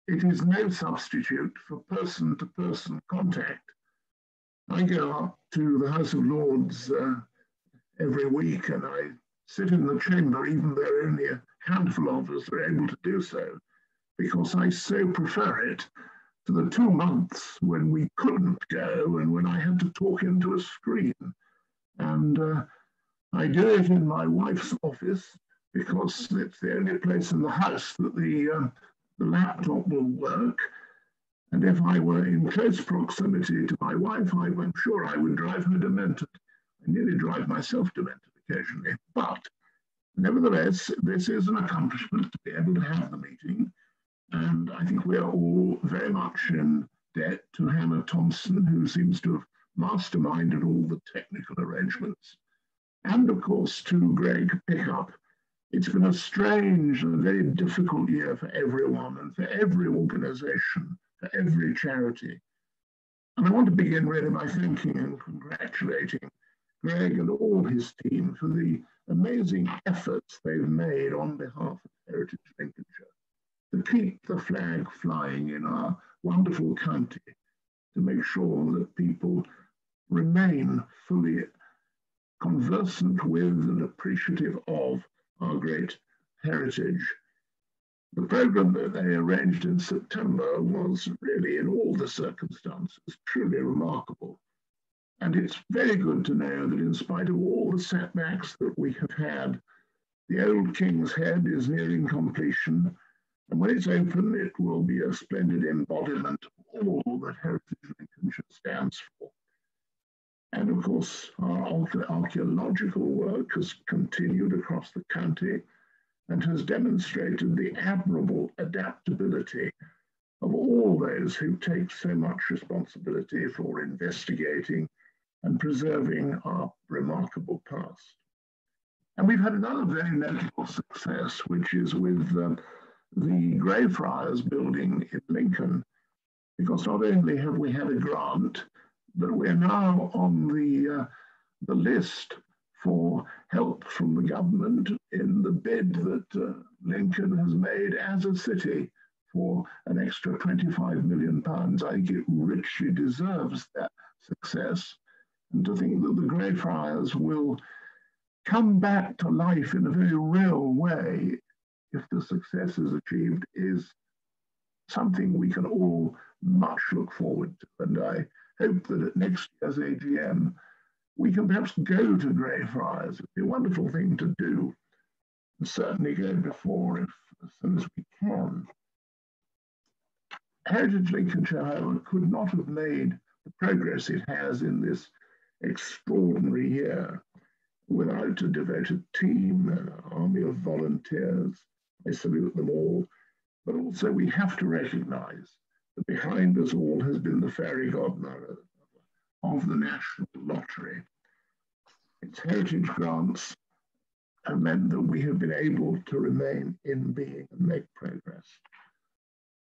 it is no substitute for person-to-person contact. I go up to the House of Lords every week, and I sit in the chamber, even though only a handful of us are able to do so, because I so prefer it to the 2 months when we couldn't go and when I had to talk into a screen. And I do it in my wife's office because it's the only place in the house that the laptop will work. And if I were in close proximity to my wife, I'm sure I would drive her demented. I nearly drive myself demented occasionally. But nevertheless, this is an accomplishment to be able to have the meeting. And I think we are all very much in debt to Hannah Thompson, who seems to have masterminded all the technical arrangements. And of course, to Greg Pickup. It's been a strange and very difficult year for everyone and for every organisation, for every charity. And I want to begin really by thanking and congratulating Greg and all his team for the amazing efforts they've made on behalf of Heritage Lincolnshire to keep the flag flying in our wonderful county, to make sure that people remain fully conversant with and appreciative of our great heritage. The programme that they arranged in September was really, in all the circumstances, truly remarkable. And it's very good to know that in spite of all the setbacks that we have had, the old King's Head is nearing completion. And when it's open, it will be a splendid embodiment of all that Heritage Lincolnshire stands for. And of course, our archaeological work has continued across the county and has demonstrated the admirable adaptability of all those who take so much responsibility for investigating and preserving our remarkable past. And we've had another very notable success, which is with the Greyfriars building in Lincoln, because not only have we had a grant, but we're now on the list for help from the government in the bid that Lincoln has made as a city for an extra £25 million. I think it richly deserves that success. And to think that the Greyfriars will come back to life in a very real way if the success is achieved is something we can all much look forward to. And I hope that at next year's AGM, we can perhaps go to Greyfriars. It'd be a wonderful thing to do, and certainly go before as soon as we can. Heritage Lincolnshire, however, could not have made the progress it has in this extraordinary year without a devoted team, an army of volunteers. I salute them all, but also we have to recognise that behind us all has been the fairy godmother of the National Lottery. Its heritage grants have meant that we have been able to remain in being and make progress.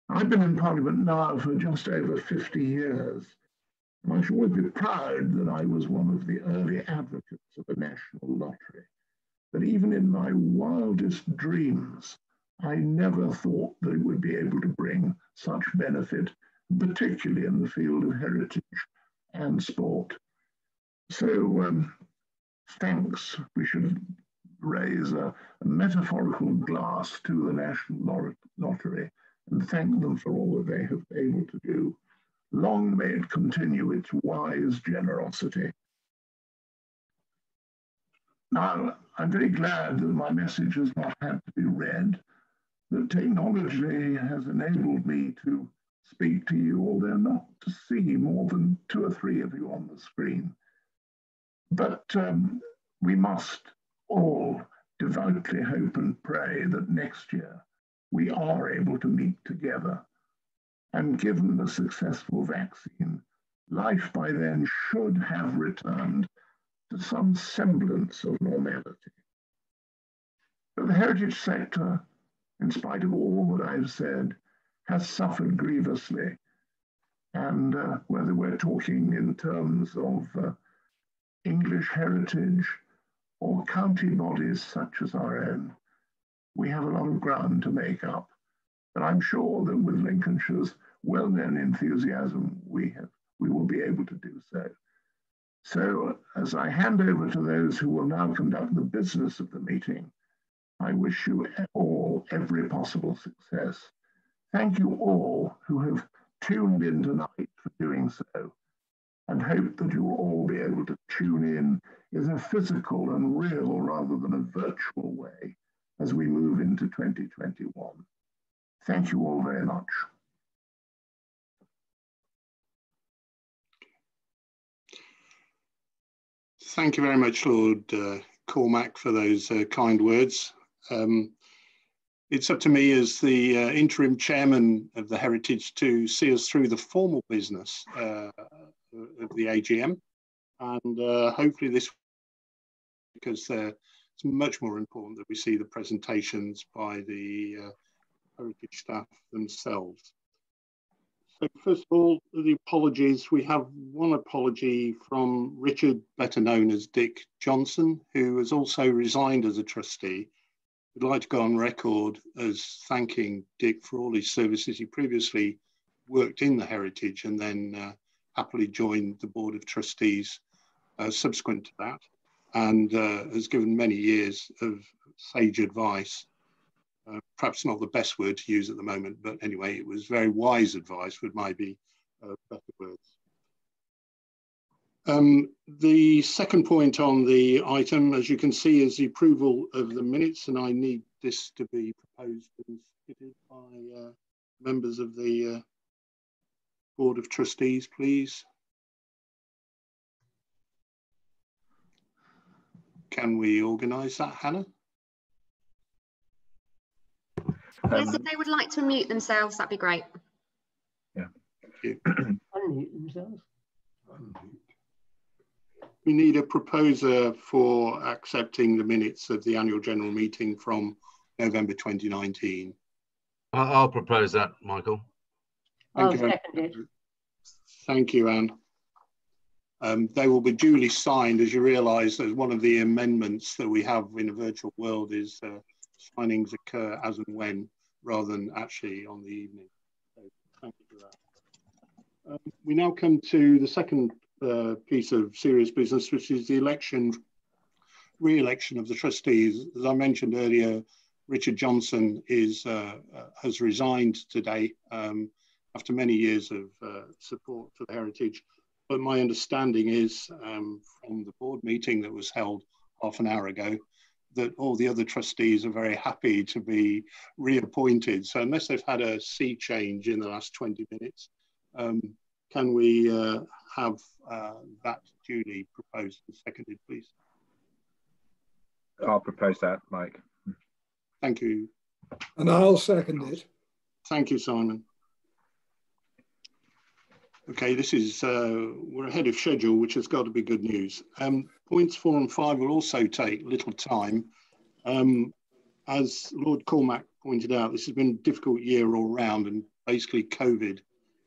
I've been in Parliament now for just over 50 years, and I should always be proud that I was one of the early advocates of the National Lottery. But even in my wildest dreams, I never thought that it would be able to bring such benefit, particularly in the field of heritage and sport. So thanks. We should raise a metaphorical glass to the National Lottery and thank them for all that they have been able to do. Long may it continue its wise generosity. Now, I'm very glad that my message has not had to be read, that technology has enabled me to speak to you, although not to see more than 2 or 3 of you on the screen. But we must all devoutly hope and pray that next year we are able to meet together. And given the successful vaccine, life by then should have returned to some semblance of normality. But the heritage sector, in spite of all that I've said, has suffered grievously. And whether we're talking in terms of English heritage or county bodies such as our own, we have a lot of ground to make up. but I'm sure that with Lincolnshire's well-known enthusiasm, we will be able to do so. So as I hand over to those who will now conduct the business of the meeting, I wish you all every possible success. Thank you all who have tuned in tonight for doing so, and hope that you will all be able to tune in a physical and real rather than a virtual way as we move into 2021. Thank you all very much. Thank you very much, Lord Cormack, for those kind words. It's up to me as the interim chairman of the Heritage to see us through the formal business of the AGM, and hopefully this, because it's much more important that we see the presentations by the Heritage staff themselves. So first of all, the apologies. We have one apology from Richard, better known as Dick Johnson, who has also resigned as a trustee. I'd like to go on record as thanking Dick for all his services. He previously worked in the Heritage and then happily joined the Board of Trustees subsequent to that, and has given many years of sage advice. Perhaps not the best word to use at the moment, but anyway, it was very wise advice, would maybe better words. The second point on the item, as you can see, is the approval of the minutes, and I need this to be proposed and seconded by members of the Board of Trustees, please. Can we organise that, Hannah? Yes, if they would like to unmute themselves, that'd be great. Yeah, thank you. Unmute themselves. We need a proposer for accepting the minutes of the annual general meeting from November 2019. I'll propose that, Michael. I'll second it. Thank you, Anne. They will be duly signed. As you realise, as one of the amendments that we have in a virtual world is signings occur as and when, rather than actually on the evening. So thank you for that. We now come to the second piece of serious business, which is the re-election of the trustees. As I mentioned earlier, Richard Johnson has resigned today after many years of support for the Heritage. But my understanding is from the board meeting that was held half an hour ago, that all the other trustees are very happy to be reappointed. So unless they've had a sea change in the last 20 minutes, can we have that duly proposed and seconded, please? I'll propose that, Mike. Thank you. And I'll second it. Thank you, Simon. Okay, this is, we're ahead of schedule, which has got to be good news. Points 4 and 5 will also take little time. As Lord Cormack pointed out, this has been a difficult year all round, and basically COVID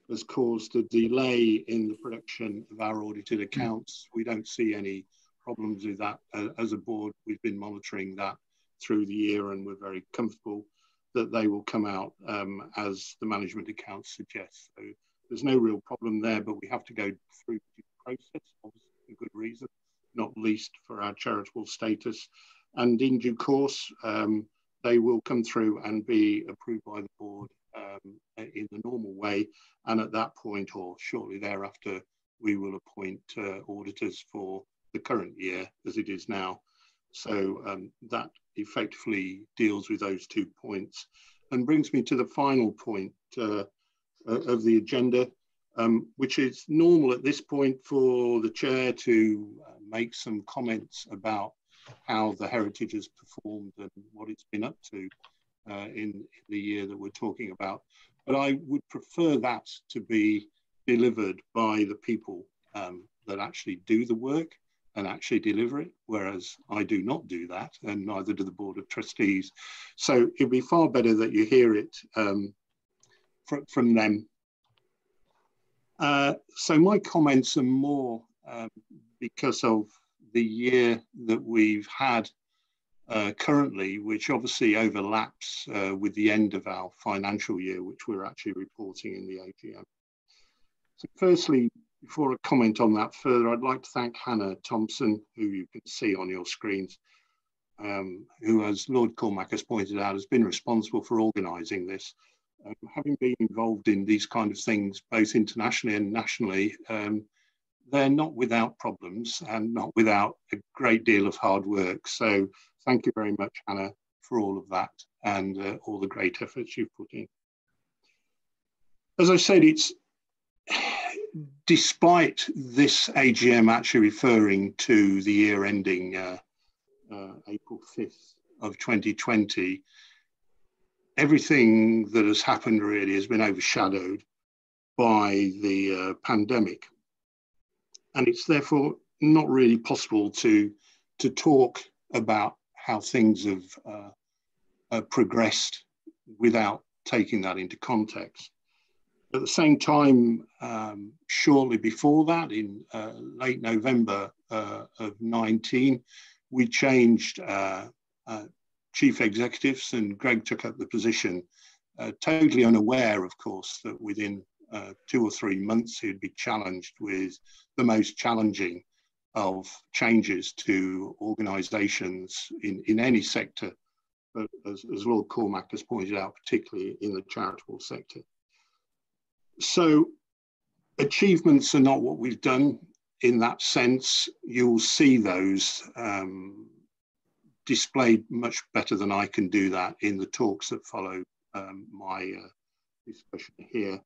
has caused a delay in the production of our audited accounts. We don't see any problems with that. As a board, we've been monitoring that through the year, and we're very comfortable that they will come out as the management accounts suggest. So there's no real problem there, but we have to go through the process, obviously for good reason, not least for our charitable status. And in due course, they will come through and be approved by the board in the normal way. And at that point, or shortly thereafter, we will appoint auditors for the current year as it is now. So that effectively deals with those 2 points and brings me to the final point of the agenda, which is normal at this point for the chair to make some comments about how the Heritage has performed and what it's been up to in the year that we're talking about. But I would prefer that to be delivered by the people that actually do the work and actually deliver it, whereas I do not do that, and neither do the Board of Trustees. So it'd be far better that you hear it from them. So my comments are more because of the year that we've had currently, which obviously overlaps with the end of our financial year, which we're actually reporting in the AGM. So firstly, before I comment on that further, I'd like to thank Hannah Thompson, who you can see on your screens, who, as Lord Cormack has pointed out, has been responsible for organising this. Having been involved in these kind of things, both internationally and nationally, they're not without problems and not without a great deal of hard work. So thank you very much, Hannah, for all of that and all the great efforts you've put in. As I said, it's despite this AGM actually referring to the year ending April 5th of 2020, everything that has happened really has been overshadowed by the pandemic. And it's therefore not really possible to talk about how things have progressed without taking that into context. At the same time, shortly before that, in late November of 19, we changed chief executives, and Greg took up the position, totally unaware, of course, that within 2 or 3 months he'd be challenged with the most challenging of changes to organisations in any sector, but as Lord Cormack has pointed out, particularly in the charitable sector. So achievements are not what we've done in that sense. You'll see those displayed much better than I can do that in the talks that follow my discussion here.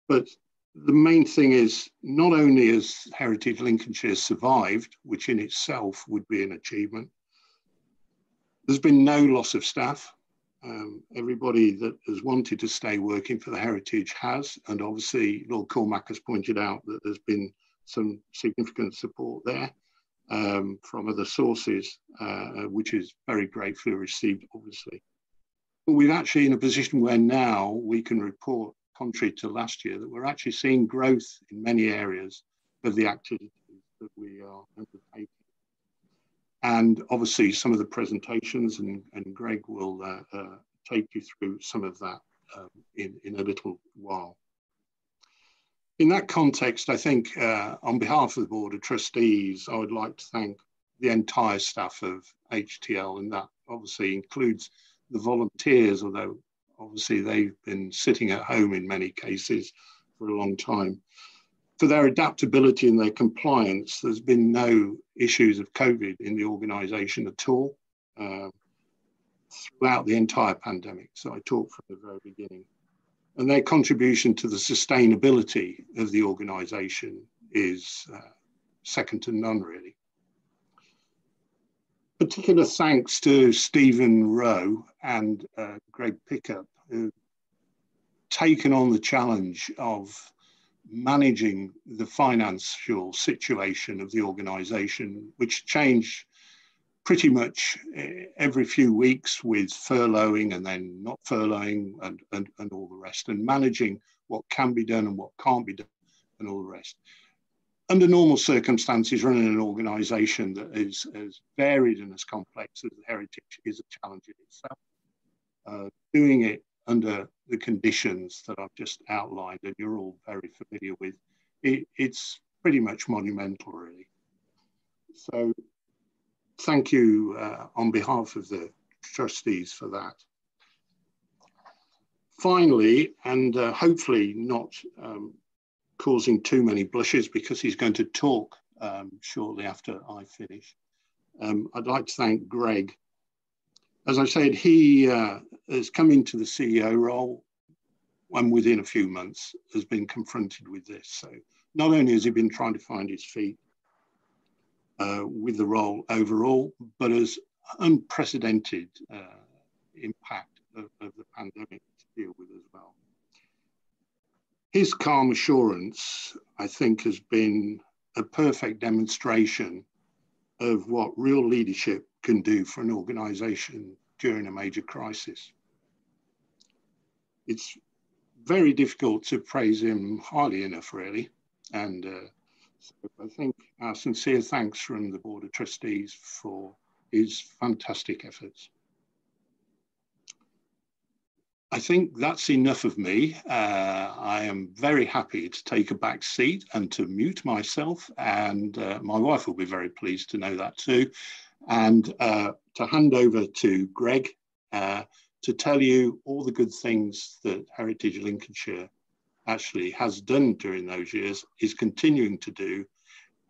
But the main thing is, not only has Heritage Lincolnshire survived, which in itself would be an achievement, there's been no loss of staff. Everybody that has wanted to stay working for the Heritage has, and obviously Lord Cormack has pointed out that there's been some significant support there from other sources, which is very gratefully received, obviously. But we're actually in a position where now we can report, contrary to last year, that we're actually seeing growth in many areas of the activities that we are undertaking. And obviously some of the presentations, and Greg will take you through some of that in a little while. In that context, I think on behalf of the Board of Trustees, I would like to thank the entire staff of HTL, and that obviously includes the volunteers, although obviously they've been sitting at home in many cases for a long time. For their adaptability and their compliance, there's been no issues of COVID in the organisation at all throughout the entire pandemic. So I talked from the very beginning. And their contribution to the sustainability of the organisation is second to none, really. Particular thanks to Stephen Rowe and Greg Pickup, who've taken on the challenge of managing the financial situation of the organisation, which changed pretty much every few weeks with furloughing and then not furloughing and all the rest, and managing what can be done and what can't be done and all the rest. Under normal circumstances, running an organisation that is as varied and as complex as the Heritage is a challenge in itself. Doing it under the conditions that I've just outlined, and you're all very familiar with, it's pretty much monumental, really. So thank you on behalf of the trustees for that. Finally, and hopefully not causing too many blushes, because he's going to talk shortly after I finish, I'd like to thank Greg. As I said, he has come into the CEO role and within a few months has been confronted with this. So not only has he been trying to find his feet with the role overall, but has unprecedented impact of the pandemic to deal with as well. His calm assurance, I think, has been a perfect demonstration of what real leadership can do for an organisation during a major crisis. It's very difficult to praise him highly enough, really. And so I think our sincere thanks from the Board of Trustees for is fantastic efforts. I think that's enough of me. I am very happy to take a back seat and to mute myself, and my wife will be very pleased to know that too, and to hand over to Greg to tell you all the good things that Heritage Lincolnshire actually has done during those years, is continuing to do,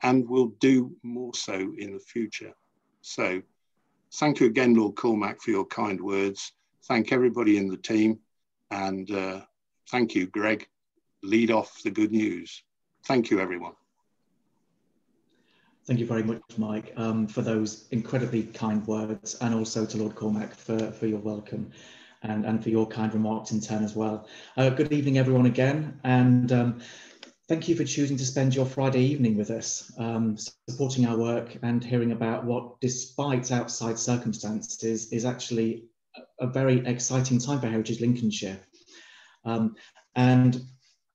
and will do more so in the future. So thank you again, Lord Cormack, for your kind words. Thank everybody in the team, and thank you, Greg. Lead off the good news. Thank you, everyone. Thank you very much, Mike, for those incredibly kind words, and also to Lord Cormack for your welcome and for your kind remarks in turn as well. Good evening, everyone, again, and thank you for choosing to spend your Friday evening with us, supporting our work and hearing about what, despite outside circumstances, is actually a very exciting time for Heritage Lincolnshire. And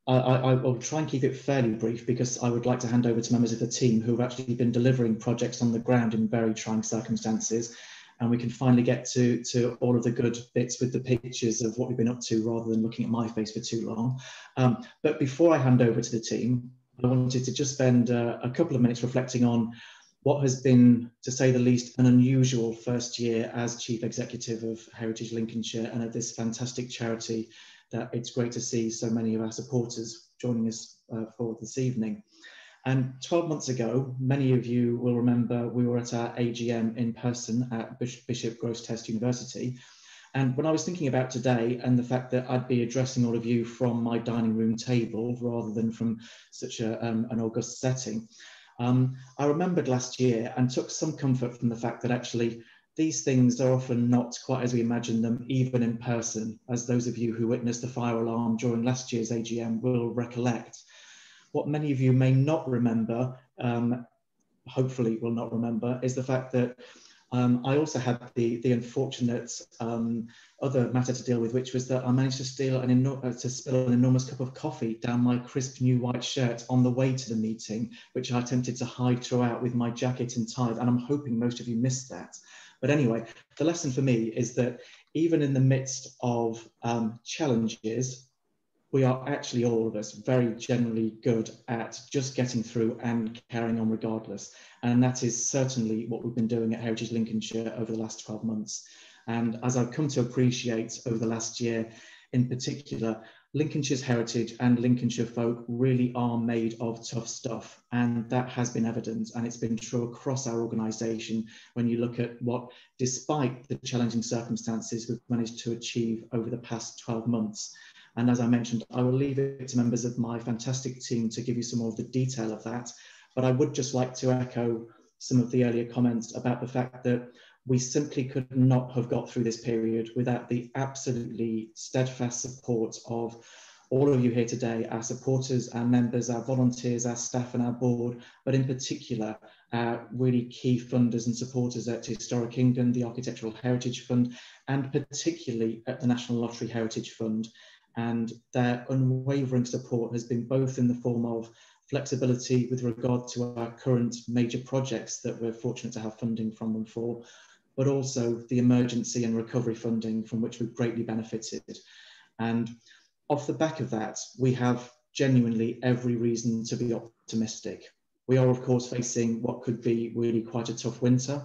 I will try and keep it fairly brief, because I would like to hand over to members of the team who have actually been delivering projects on the ground in very trying circumstances, and we can finally get to all of the good bits with the pictures of what we've been up to, rather than looking at my face for too long. But before I hand over to the team, I wanted to just spend a couple of minutes reflecting on what has been, to say the least, an unusual first year as Chief Executive of Heritage Lincolnshire and of this fantastic charity, that it's great to see so many of our supporters joining us for this evening. And 12 months ago, many of you will remember we were at our AGM in person at Bishop Grosseteste University. And when I was thinking about today and the fact that I'd be addressing all of you from my dining room table rather than from such an august setting, I remembered last year and took some comfort from the fact that actually these things are often not quite as we imagine them, even in person, as those of you who witnessed the fire alarm during last year's AGM will recollect. What many of you may not remember, hopefully will not remember, is the fact that I also had the unfortunate other matter to deal with, which was that I managed to spill an enormous cup of coffee down my crisp new white shirt on the way to the meeting, which I attempted to hide throughout with my jacket and tie, and I'm hoping most of you missed that. But anyway, the lesson for me is that even in the midst of challenges, we are actually, all of us, very generally good at just getting through and carrying on regardless. And that is certainly what we've been doing at Heritage Lincolnshire over the last 12 months. And as I've come to appreciate over the last year in particular, Lincolnshire's heritage and Lincolnshire folk really are made of tough stuff. And that has been evident, and it's been true across our organisation when you look at what, despite the challenging circumstances, we've managed to achieve over the past 12 months. And as I mentioned, I will leave it to members of my fantastic team to give you some more of the detail of that. But I would just like to echo some of the earlier comments about the fact that we simply could not have got through this period without the absolutely steadfast support of all of you here today, our supporters, our members, our volunteers, our staff and our board, but in particular, our really key funders and supporters at Historic England, the Architectural Heritage Fund, and particularly at the National Lottery Heritage Fund. And their unwavering support has been both in the form of flexibility with regard to our current major projects that we're fortunate to have funding from them for, but also the emergency and recovery funding from which we've greatly benefited. And off the back of that, we have genuinely every reason to be optimistic. We are, of course, facing what could be really quite a tough winter.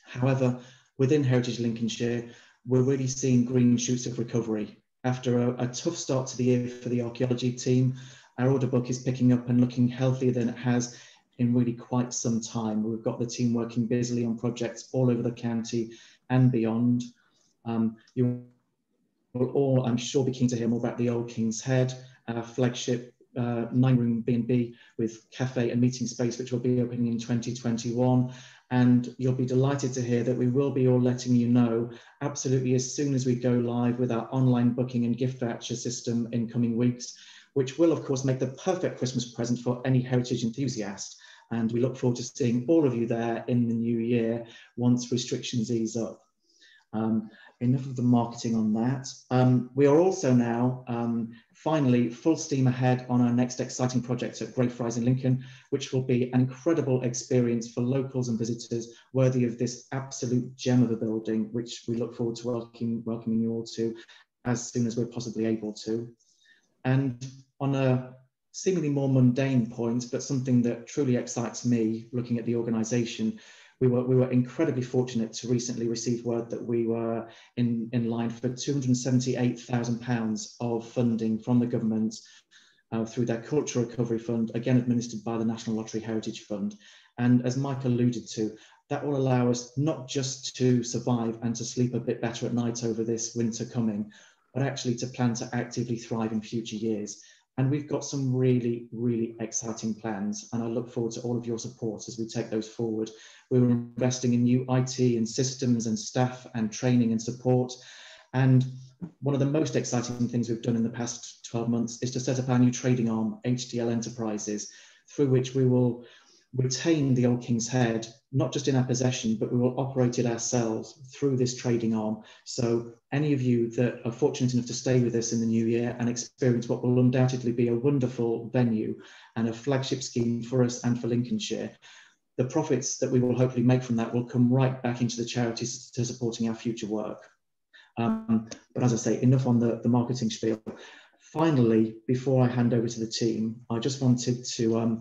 However, within Heritage Lincolnshire, we're really seeing green shoots of recovery. After a tough start to the year for the archaeology team, our order book is picking up and looking healthier than it has in really quite some time. We've got the team working busily on projects all over the county and beyond. You will all, I'm sure, be keen to hear more about the Old King's Head, our flagship 9-room B&B with cafe and meeting space, which will be opening in 2021. And you'll be delighted to hear that we will be all letting you know absolutely as soon as we go live with our online booking and gift voucher system in coming weeks, which will, of course, make the perfect Christmas present for any heritage enthusiast. And we look forward to seeing all of you there in the new year once restrictions ease up. Enough of the marketing on that. We are also now finally full steam ahead on our next exciting project at Greyfriars in Lincoln, which will be an incredible experience for locals and visitors, worthy of this absolute gem of a building, which we look forward to welcoming you all to as soon as we're possibly able to. And on a seemingly more mundane point, but something that truly excites me looking at the organisation, we were incredibly fortunate to recently receive word that we were in line for £278,000 of funding from the government through their Cultural Recovery Fund, again administered by the National Lottery Heritage Fund. And as Michael alluded to, that will allow us not just to survive and to sleep a bit better at night over this winter coming, but actually to plan to actively thrive in future years. And we've got some really, really exciting plans, and I look forward to all of your support as we take those forward. We're investing in new IT and systems and staff and training and support. And one of the most exciting things we've done in the past 12 months is to set up our new trading arm, HDL Enterprises, through which we will retain the Old King's Head, not just in our possession, but we will operate it ourselves through this trading arm. So any of you that are fortunate enough to stay with us in the new year and experience what will undoubtedly be a wonderful venue and a flagship scheme for us and for Lincolnshire, the profits that we will hopefully make from that will come right back into the charities to supporting our future work. But as I say, enough on the marketing spiel. Finally, before I hand over to the team, I just wanted to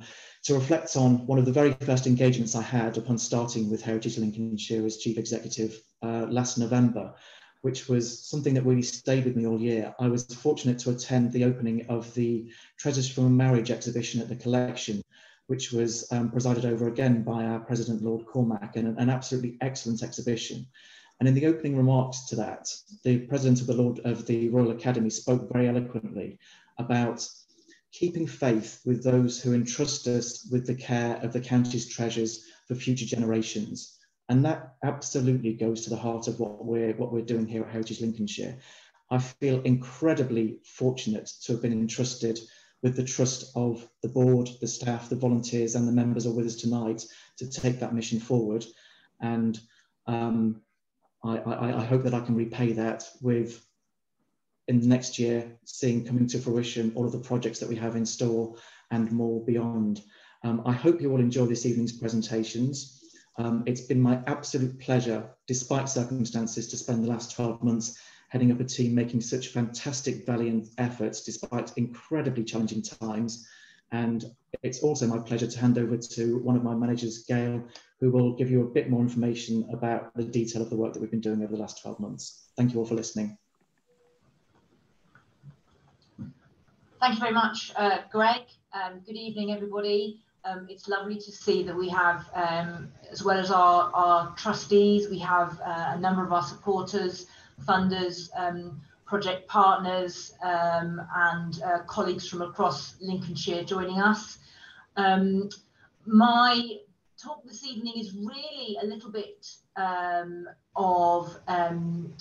reflect on one of the very first engagements I had upon starting with Heritage Lincolnshire as Chief Executive last November, which was something that really stayed with me all year. I was fortunate to attend the opening of the Treasures from a Marriage exhibition at the Collection, which was presided over again by our President Lord Cormack, and an absolutely excellent exhibition. And in the opening remarks to that, the President of the Royal Academy spoke very eloquently about keeping faith with those who entrust us with the care of the county's treasures for future generations. And that absolutely goes to the heart of what we're doing here at Heritage Lincolnshire. I feel incredibly fortunate to have been entrusted with the trust of the board, the staff, the volunteers, and the members who are with us tonight to take that mission forward. And I hope that I can repay that with, in the next year, seeing coming to fruition all of the projects that we have in store and more beyond. I hope you all enjoy this evening's presentations. It's been my absolute pleasure, despite circumstances, to spend the last 12 months heading up a team making such fantastic, valiant efforts despite incredibly challenging times. And it's also my pleasure to hand over to one of my managers, Gail, who will give you a bit more information about the detail of the work that we've been doing over the last 12 months. Thank you all for listening. Thank you very much, Greg. Good evening, everybody. It's lovely to see that we have, as well as our trustees, we have a number of our supporters, funders, project partners, and colleagues from across Lincolnshire joining us. My talk this evening is really a little bit of an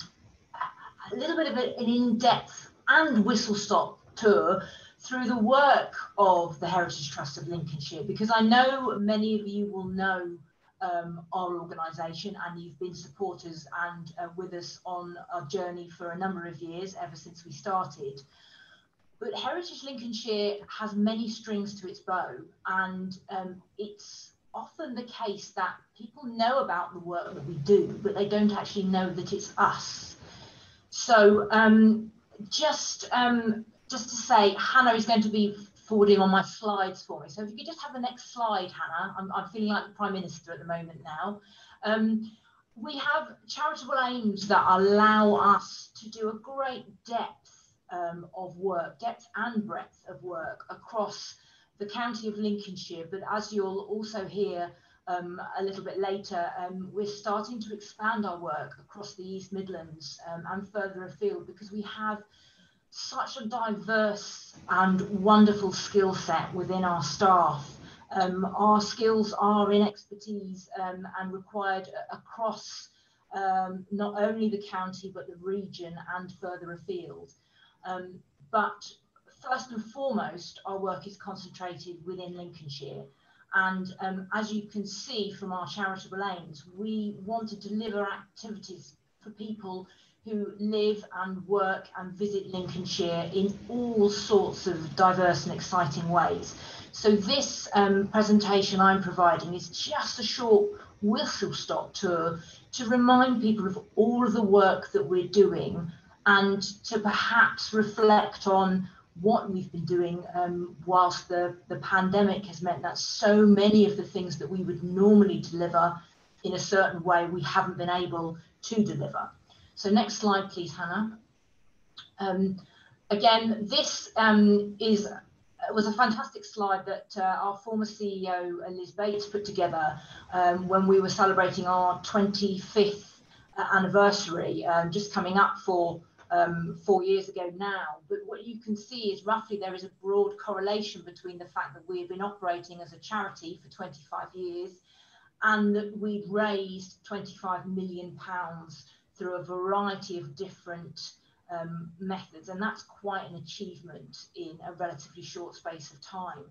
in-depth and whistle-stop tour through the work of the Heritage Trust of Lincolnshire, because I know many of you will know our organisation, and you've been supporters and with us on our journey for a number of years, ever since we started. But Heritage Lincolnshire has many strings to its bow, and it's often the case that people know about the work that we do, but they don't actually know that it's us. So just to say, Hannah is going to be forwarding on my slides for me. So if you could just have the next slide, Hannah. I'm feeling like the Prime Minister at the moment now. We have charitable aims that allow us to do a great depth of work, depth and breadth of work across the county of Lincolnshire. But as you'll also hear a little bit later, we're starting to expand our work across the East Midlands and further afield, because we have such a diverse and wonderful skill set within our staff. Our skills are in expertise and required across not only the county but the region and further afield. But first and foremost, our work is concentrated within Lincolnshire. And as you can see from our charitable aims, we want to deliver activities for people who live and work and visit Lincolnshire in all sorts of diverse and exciting ways. So this presentation I'm providing is just a short whistle-stop tour to remind people of all of the work that we're doing and to perhaps reflect on what we've been doing whilst the pandemic has meant that so many of the things that we would normally deliver in a certain way we haven't been able to deliver. So next slide, please, Hannah. Again, this was a fantastic slide that our former CEO, Liz Bates, put together when we were celebrating our 25th anniversary, just coming up for 4 years ago now. But what you can see is roughly there is a broad correlation between the fact that we have been operating as a charity for 25 years and that we've raised £25 million through a variety of different methods, and that's quite an achievement in a relatively short space of time.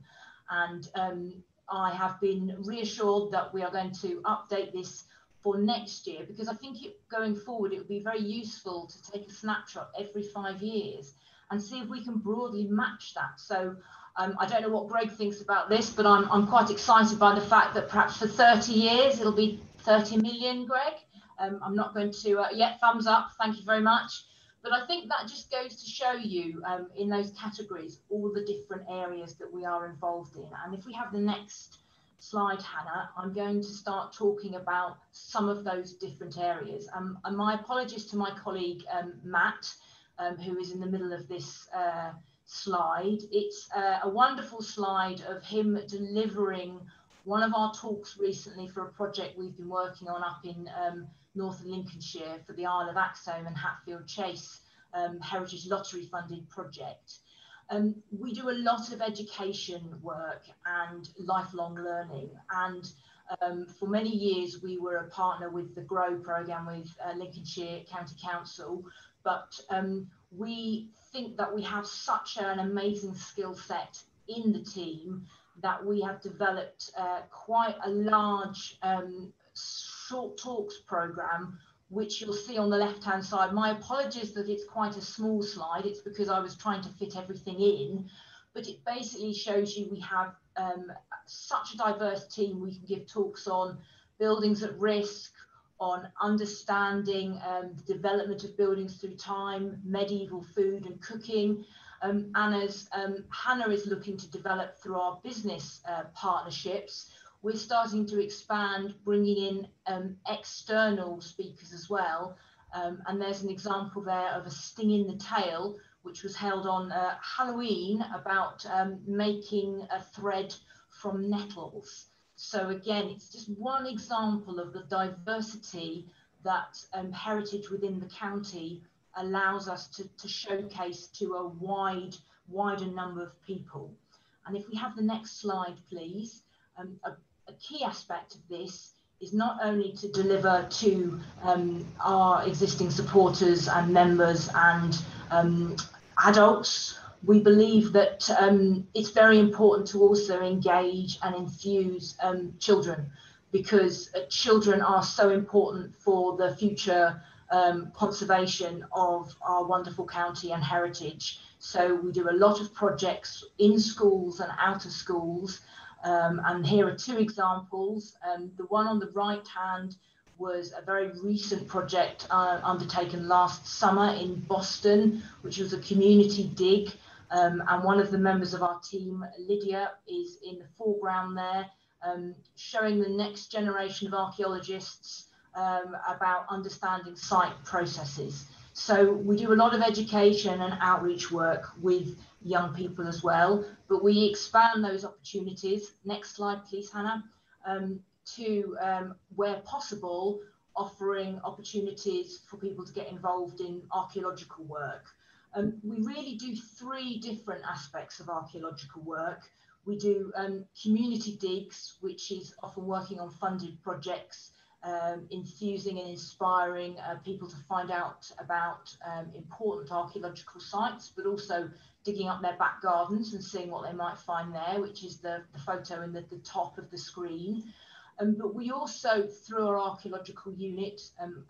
And I have been reassured that we are going to update this for next year, because I think going forward it would be very useful to take a snapshot every 5 years and see if we can broadly match that. So I don't know what Greg thinks about this, but I'm quite excited by the fact that perhaps for 30 years it'll be 30 million, Greg. I'm not going to, thumbs up, thank you very much. But I think that just goes to show you in those categories all the different areas that we are involved in. And if we have the next slide, Hannah, I'm going to start talking about some of those different areas. And my apologies to my colleague Matt, who is in the middle of this slide. It's a wonderful slide of him delivering one of our talks recently for a project we've been working on up in north of Lincolnshire for the Isle of Axholme and Hatfield Chase Heritage Lottery funded project. We do a lot of education work and lifelong learning, and for many years we were a partner with the GROW programme with Lincolnshire County Council, but we think that we have such an amazing skill set in the team that we have developed quite a large short talks programme, which you'll see on the left hand side. My apologies that it's quite a small slide, it's because I was trying to fit everything in, but it basically shows you we have such a diverse team. We can give talks on buildings at risk, on understanding the development of buildings through time, medieval food and cooking, and as Hannah is looking to develop through our business partnerships, we're starting to expand, bringing in external speakers as well. And there's an example there of a sting in the tail, which was held on Halloween, about making a thread from nettles. So again, it's just one example of the diversity that heritage within the county allows us to showcase to a wider number of people. And if we have the next slide, please. A key aspect of this is not only to deliver to our existing supporters and members and adults. We believe that it's very important to also engage and infuse children, because children are so important for the future conservation of our wonderful county and heritage. So we do a lot of projects in schools and out of schools. And here are two examples. The one on the right hand was a very recent project undertaken last summer in Boston, which was a community dig. And one of the members of our team, Lydia, is in the foreground there, showing the next generation of archaeologists about understanding site processes. So we do a lot of education and outreach work with young people as well, but we expand those opportunities. Next slide, please, Hannah, to where possible, offering opportunities for people to get involved in archaeological work. We really do three different aspects of archaeological work. We do community digs, which is often working on funded projects, infusing and inspiring people to find out about important archaeological sites, but also digging up their back gardens and seeing what they might find there, which is the photo in the top of the screen. But we also, through our archaeological unit,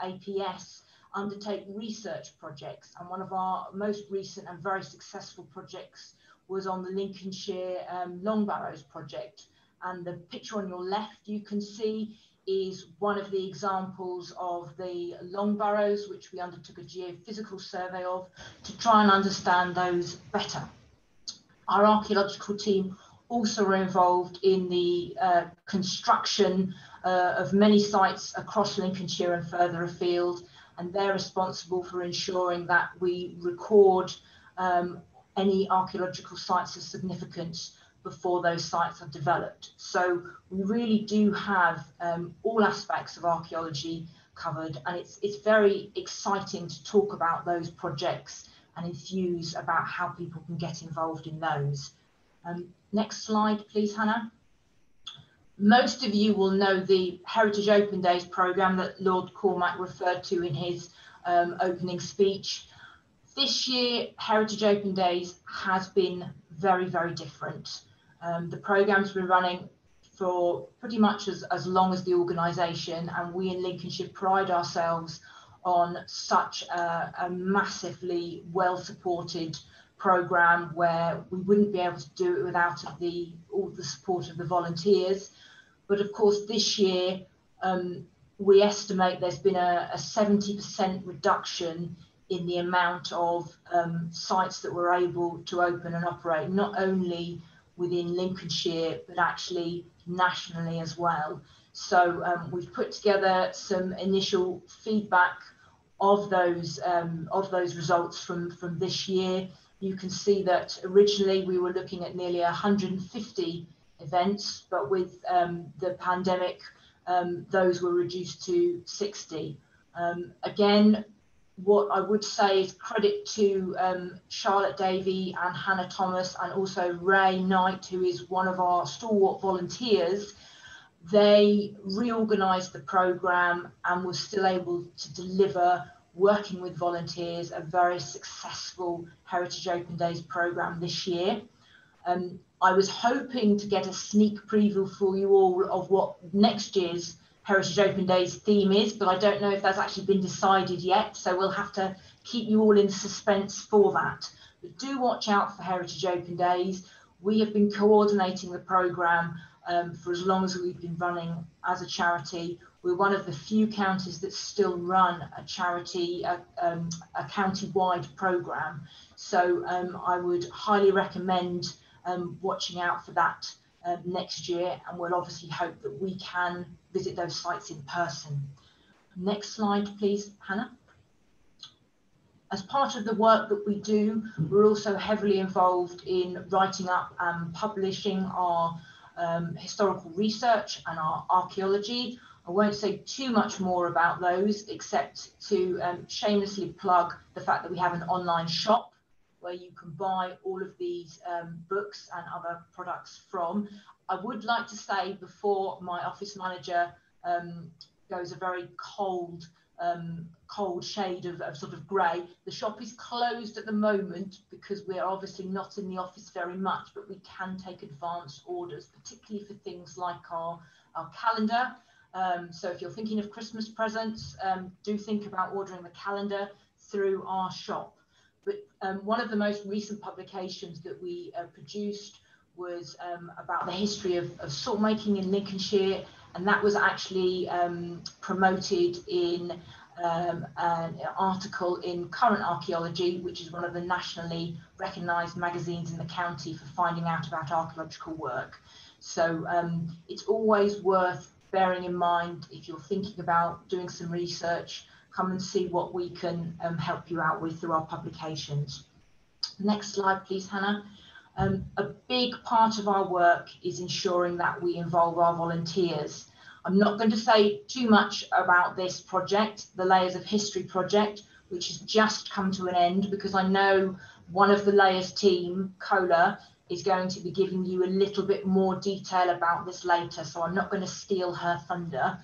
APS, undertake research projects. And one of our most recent and very successful projects was on the Lincolnshire Long Barrows project. And the picture on your left you can see is one of the examples of the Long Barrows, which we undertook a geophysical survey of to try and understand those better. Our archaeological team also were involved in the construction of many sites across Lincolnshire and further afield, and they're responsible for ensuring that we record any archaeological sites of significance before those sites are developed. So we really do have all aspects of archaeology covered, and it's very exciting to talk about those projects and enthuse about how people can get involved in those. Next slide, please, Hannah. Most of you will know the Heritage Open Days programme that Lord Cormack referred to in his opening speech. This year, Heritage Open Days has been very, very different. The programme's been running for pretty much as long as the organisation, and we in Lincolnshire pride ourselves on such a massively well-supported programme where we wouldn't be able to do it without all the support of the volunteers. But of course, this year, we estimate there's been a 70% reduction in the amount of sites that we're able to open and operate, not only within Lincolnshire, but actually nationally as well. So we've put together some initial feedback of those results from this year. You can see that originally we were looking at nearly 150 events, but with the pandemic, those were reduced to 60. Again, what I would say is credit to Charlotte Davey and Hannah Thomas, and also Ray Knight, who is one of our stalwart volunteers. They reorganised the programme and were still able to deliver, working with volunteers, a very successful Heritage Open Days programme this year. I was hoping to get a sneak preview for you all of what next year's Heritage Open Days theme is, but I don't know if that's actually been decided yet, so we'll have to keep you all in suspense for that. But do watch out for Heritage Open Days. We have been coordinating the programme for as long as we've been running as a charity. We're one of the few counties that still run a charity, a county-wide programme. So I would highly recommend watching out for that next year, and we'll obviously hope that we can visit those sites in person. Next slide, please, Hannah. As part of the work that we do, we're also heavily involved in writing up and publishing our historical research and our archaeology. I won't say too much more about those, except to shamelessly plug the fact that we have an online shop where you can buy all of these books and other products from. I would like to say, before my office manager goes a very cold shade of sort of grey, the shop is closed at the moment because we're obviously not in the office very much, but we can take advance orders, particularly for things like our calendar. So if you're thinking of Christmas presents, do think about ordering the calendar through our shop. But one of the most recent publications that we produced was about the history of salt making in Lincolnshire, and that was actually promoted in an article in Current Archaeology, which is one of the nationally recognised magazines in the county for finding out about archaeological work. So it's always worth bearing in mind, if you're thinking about doing some research, come and see what we can help you out with through our publications. Next slide, please, Hannah. A big part of our work is ensuring that we involve our volunteers. I'm not going to say too much about this project, the Layers of History project, which has just come to an end, because I know one of the Layers team, Cola, is going to be giving you a little bit more detail about this later, so I'm not going to steal her thunder,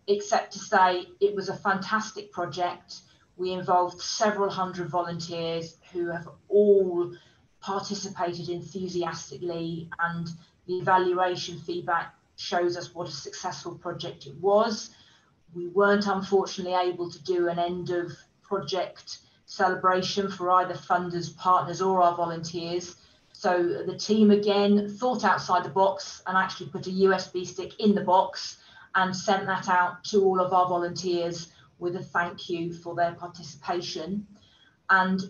except to say it was a fantastic project. We involved several hundred volunteers who have all participated enthusiastically, and the evaluation feedback shows us what a successful project it was. We weren't unfortunately able to do an end of project celebration for either funders, partners or our volunteers. So the team again thought outside the box and actually put a USB stick in the box and sent that out to all of our volunteers with a thank you for their participation. And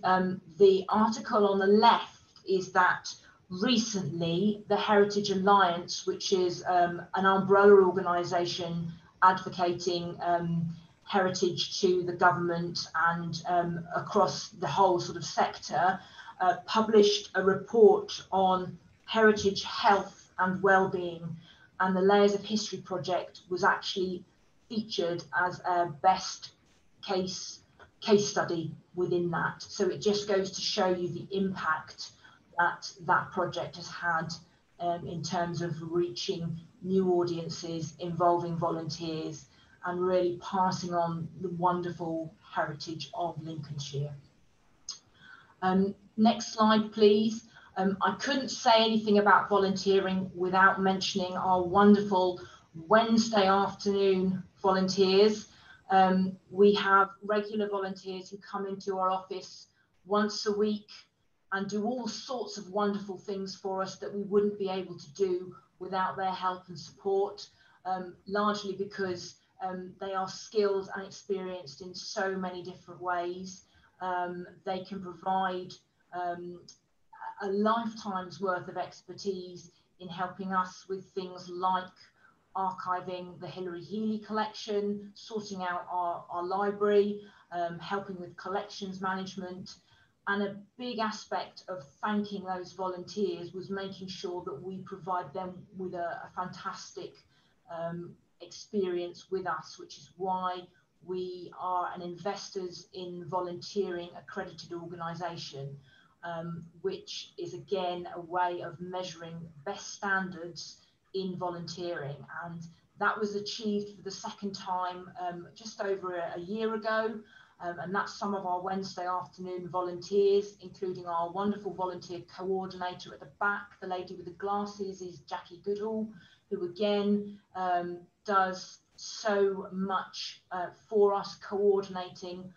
the article on the left is that recently the Heritage Alliance, which is an umbrella organisation advocating heritage to the government and across the whole sort of sector, published a report on heritage health and wellbeing, and the Layers of History project was actually featured as a best case study within that. So it just goes to show you the impact that that project has had in terms of reaching new audiences, involving volunteers, and really passing on the wonderful heritage of Lincolnshire. Next slide, please. I couldn't say anything about volunteering without mentioning our wonderful Wednesday afternoon volunteers. We have regular volunteers who come into our office once a week and do all sorts of wonderful things for us that we wouldn't be able to do without their help and support, largely because they are skilled and experienced in so many different ways. They can provide a lifetime's worth of expertise in helping us with things like archiving the Hilary Healy collection, sorting out our library, helping with collections management. And a big aspect of thanking those volunteers was making sure that we provide them with a fantastic experience with us, which is why we are an Investors in Volunteering accredited organisation, which is again a way of measuring best standards in volunteering. And that was achieved for the second time just over a year ago. And that's some of our Wednesday afternoon volunteers, including our wonderful volunteer coordinator at the back. The lady with the glasses is Jackie Goodall, who again does so much for us, coordinating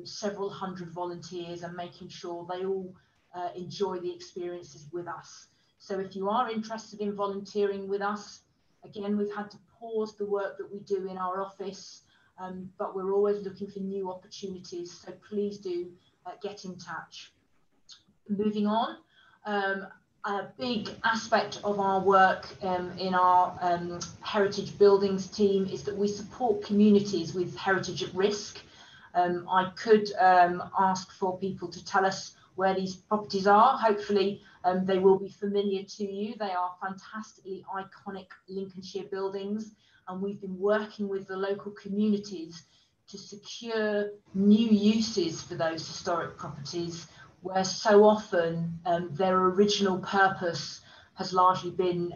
several hundred volunteers and making sure they all enjoy the experiences with us. So if you are interested in volunteering with us, again, we've had to pause the work that we do in our office, but we're always looking for new opportunities. So please do get in touch. Moving on, a big aspect of our work in our heritage buildings team is that we support communities with heritage at risk. I could ask for people to tell us where these properties are. Hopefully they will be familiar to you. They are fantastically iconic Lincolnshire buildings, and we've been working with the local communities to secure new uses for those historic properties, where so often their original purpose has largely been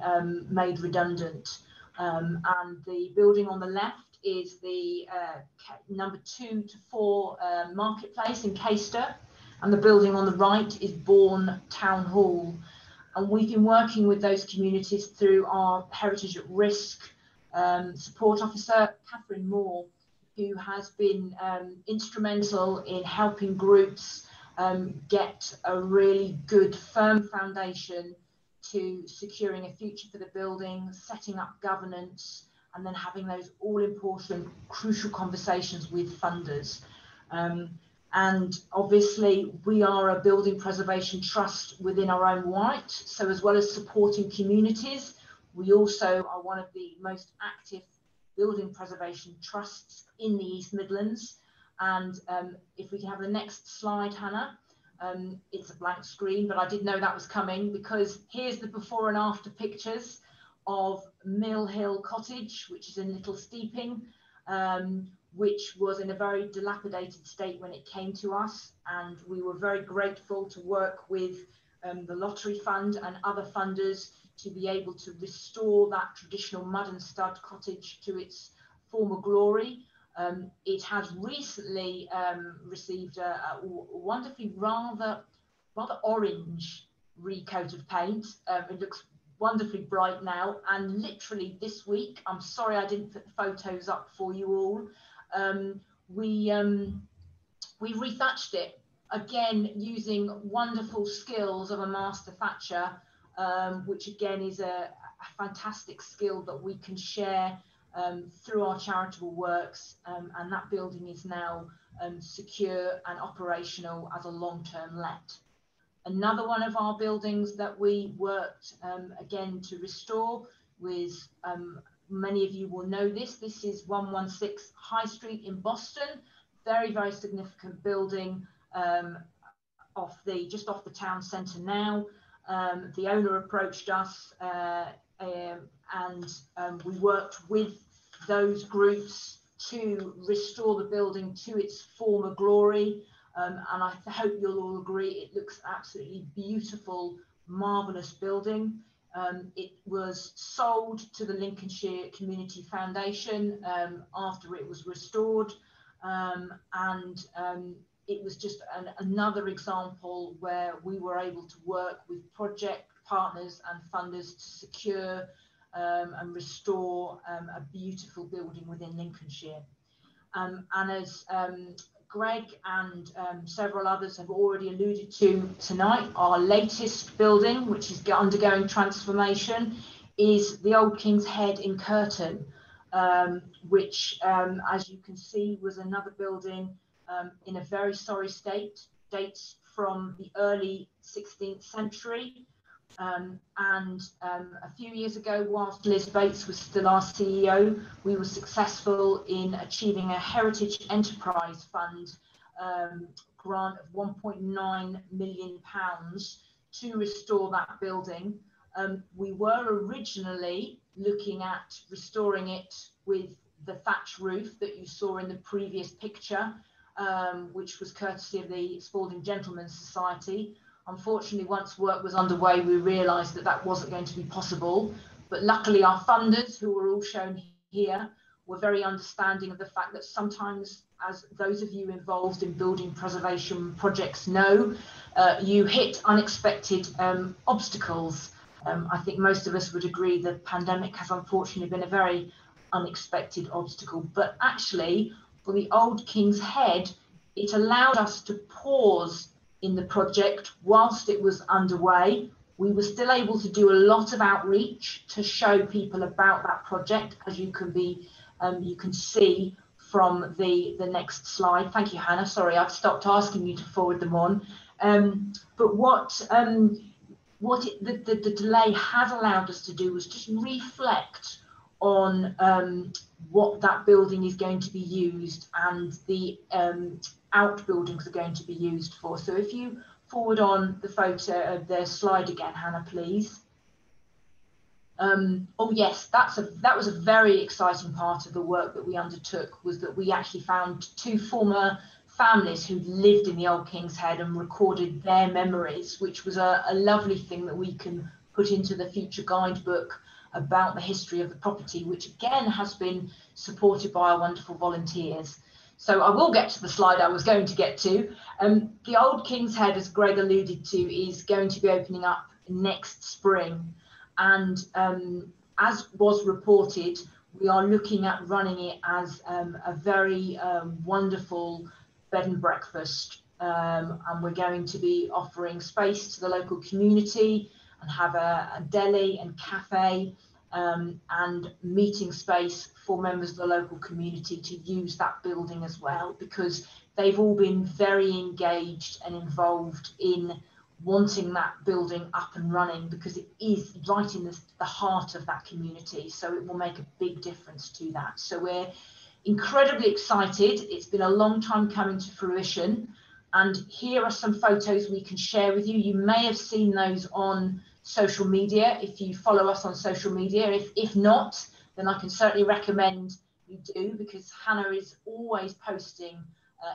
made redundant. And the building on the left is the number 2 to 4 marketplace in Caister, and the building on the right is Bourne Town Hall. And we've been working with those communities through our Heritage at Risk support officer, Catherine Moore, who has been instrumental in helping groups get a really good firm foundation to securing a future for the building, setting up governance, and then having those all important crucial conversations with funders. And obviously we are a building preservation trust within our own right, so as well as supporting communities, we also are one of the most active building preservation trusts in the East Midlands. And if we can have the next slide, Hannah. It's a blank screen, but I did know that was coming, because here's the before and after pictures of Mill Hill Cottage, which is in Little Steeping, which was in a very dilapidated state when it came to us. And we were very grateful to work with the Lottery Fund and other funders to be able to restore that traditional mud and stud cottage to its former glory. It has recently received a wonderfully rather orange recoat of paint. It looks wonderfully bright now, and literally this week, I'm sorry I didn't put the photos up for you all, we rethatched it again using wonderful skills of a master thatcher, which again is a fantastic skill that we can share through our charitable works, and that building is now secure and operational as a long-term let. Another one of our buildings that we worked again to restore was, many of you will know this is 116 High Street in Boston, very, very significant building just off the town centre now. The owner approached us and we worked with those groups to restore the building to its former glory. And I hope you'll all agree it looks absolutely beautiful, marvellous building. It was sold to the Lincolnshire Community Foundation after it was restored, and it was just another example where we were able to work with project partners and funders to secure and restore a beautiful building within Lincolnshire. And as Greg and several others have already alluded to tonight, our latest building, which is undergoing transformation, is the Old King's Head in Curtin, which, as you can see, was another building in a very sorry state, dates from the early 16th century. And a few years ago, whilst Liz Bates was still our CEO, we were successful in achieving a Heritage Enterprise Fund grant of £1.9 million to restore that building. We were originally looking at restoring it with the thatch roof that you saw in the previous picture, which was courtesy of the Spalding Gentlemen's Society. Unfortunately, once work was underway, we realised that that wasn't going to be possible. But luckily, our funders, who were all shown here, were very understanding of the fact that sometimes, as those of you involved in building preservation projects know, you hit unexpected obstacles. I think most of us would agree the pandemic has unfortunately been a very unexpected obstacle. But actually, for the Old King's Head, it allowed us to pause in the project whilst it was underway. We were still able to do a lot of outreach to show people about that project, as you can see from the next slide. Thank you, Hannah. Sorry, I've stopped asking you to forward them on. But what the delay has allowed us to do was just reflect on what that building is going to be used and the outbuildings are going to be used for. So if you forward on the photo of the slide again, Hannah, please. Oh yes, that was a very exciting part of the work that we undertook, was that we actually found two former families who lived in the Old King's Head and recorded their memories, which was a lovely thing that we can put into the future guidebook about the history of the property, which again has been supported by our wonderful volunteers. So I will get to the slide I was going to get to. The Old King's Head, as Greg alluded to, is going to be opening up next spring. And as was reported, we are looking at running it as a very wonderful bed and breakfast. And we're going to be offering space to the local community and have a deli and cafe and meeting space for members of the local community to use that building as well, because they've all been very engaged and involved in wanting that building up and running, because it is right in the heart of that community, so it will make a big difference to that. So we're incredibly excited. It's been a long time coming to fruition, and here are some photos we can share with you. You may have seen those on social media if you follow us on social media. If not, then I can certainly recommend you do, because Hannah is always posting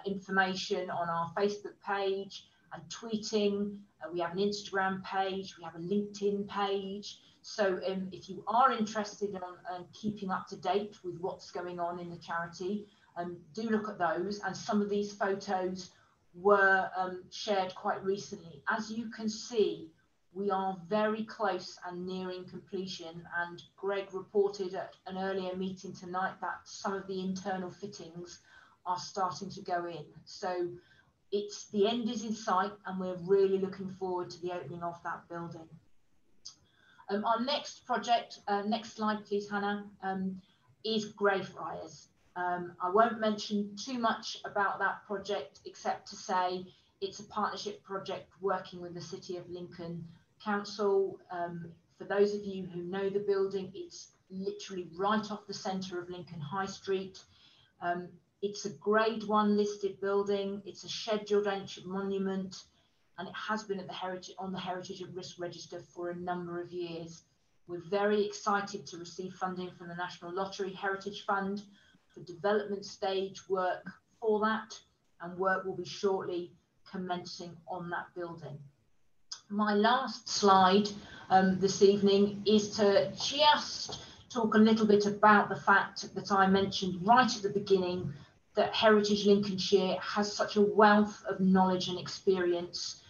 information on our Facebook page and tweeting. We have an Instagram page, we have a LinkedIn page. So if you are interested in keeping up to date with what's going on in the charity, do look at those. And some of these photos were shared quite recently. As you can see, We are very close and nearing completion, and Greg reported at an earlier meeting tonight that some of the internal fittings are starting to go in. So the end is in sight, and we're really looking forward to the opening of that building. Our next project, next slide please, Hannah, is Greyfriars. I won't mention too much about that project except to say it's a partnership project working with the City of Lincoln Council. For those of you who know the building, it's literally right off the centre of Lincoln High Street. It's a Grade 1 listed building. It's a scheduled ancient monument, and it has been at on the Heritage at Risk Register for a number of years. We're very excited to receive funding from the National Lottery Heritage Fund for development stage work for that, and work will be shortly commencing on that building. My last slide this evening is to just talk a little bit about the fact that I mentioned right at the beginning that Heritage Lincolnshire has such a wealth of knowledge and experience.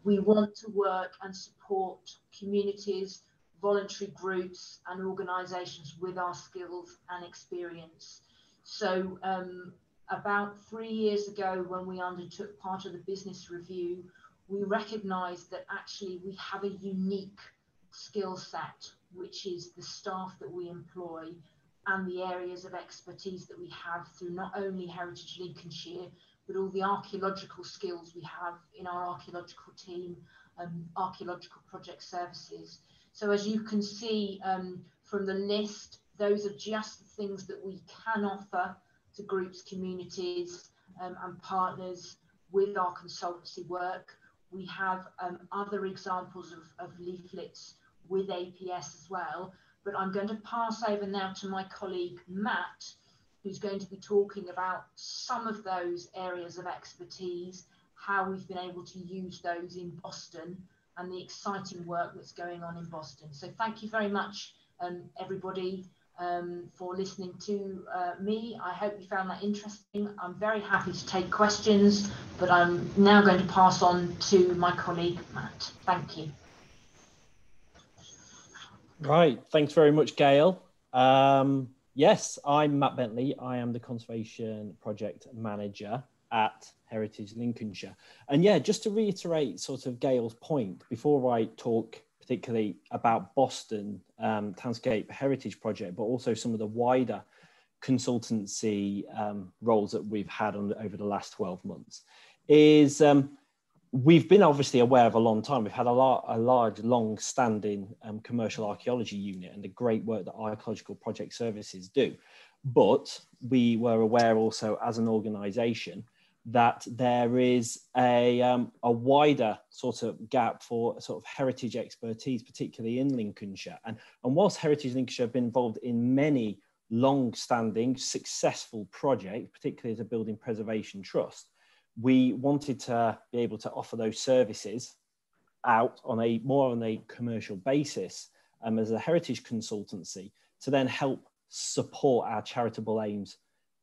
We want to work and support communities, voluntary groups and organisations with our skills and experience. So about 3 years ago, when we undertook part of the business review, we recognised that actually we have a unique skill set, which is the staff that we employ and the areas of expertise that we have through not only Heritage Lincolnshire, but all the archaeological skills we have in our archaeological team, archaeological project services. So as you can see from the list, those are just the things that we can offer to groups, communities and partners with our consultancy work. We have other examples of leaflets with APS as well, but I'm going to pass over now to my colleague Matt, who's going to be talking about some of those areas of expertise, how we've been able to use those in Boston and the exciting work that's going on in Boston. So thank you very much, everybody, for listening to me. I hope you found that interesting. I'm very happy to take questions, but I'm now going to pass on to my colleague, Matt. Thank you. Right, thanks very much, Gail. Yes, I'm Matt Bentley. I am the Conservation Project Manager at Heritage Lincolnshire. And yeah, just to reiterate sort of Gail's point, before I talk particularly about Boston Townscape Heritage Project, but also some of the wider consultancy roles that we've had over the last 12 months, is we've been obviously aware of a long time. We've had a large, long-standing commercial archaeology unit and the great work that archaeological project services do. But we were aware also as an organisation that there is a wider sort of gap for sort of heritage expertise, particularly in Lincolnshire. And whilst Heritage Lincolnshire have been involved in many long-standing, successful projects, particularly as a building preservation trust, we wanted to be able to offer those services out on a more on a commercial basis as a heritage consultancy to then help support our charitable aims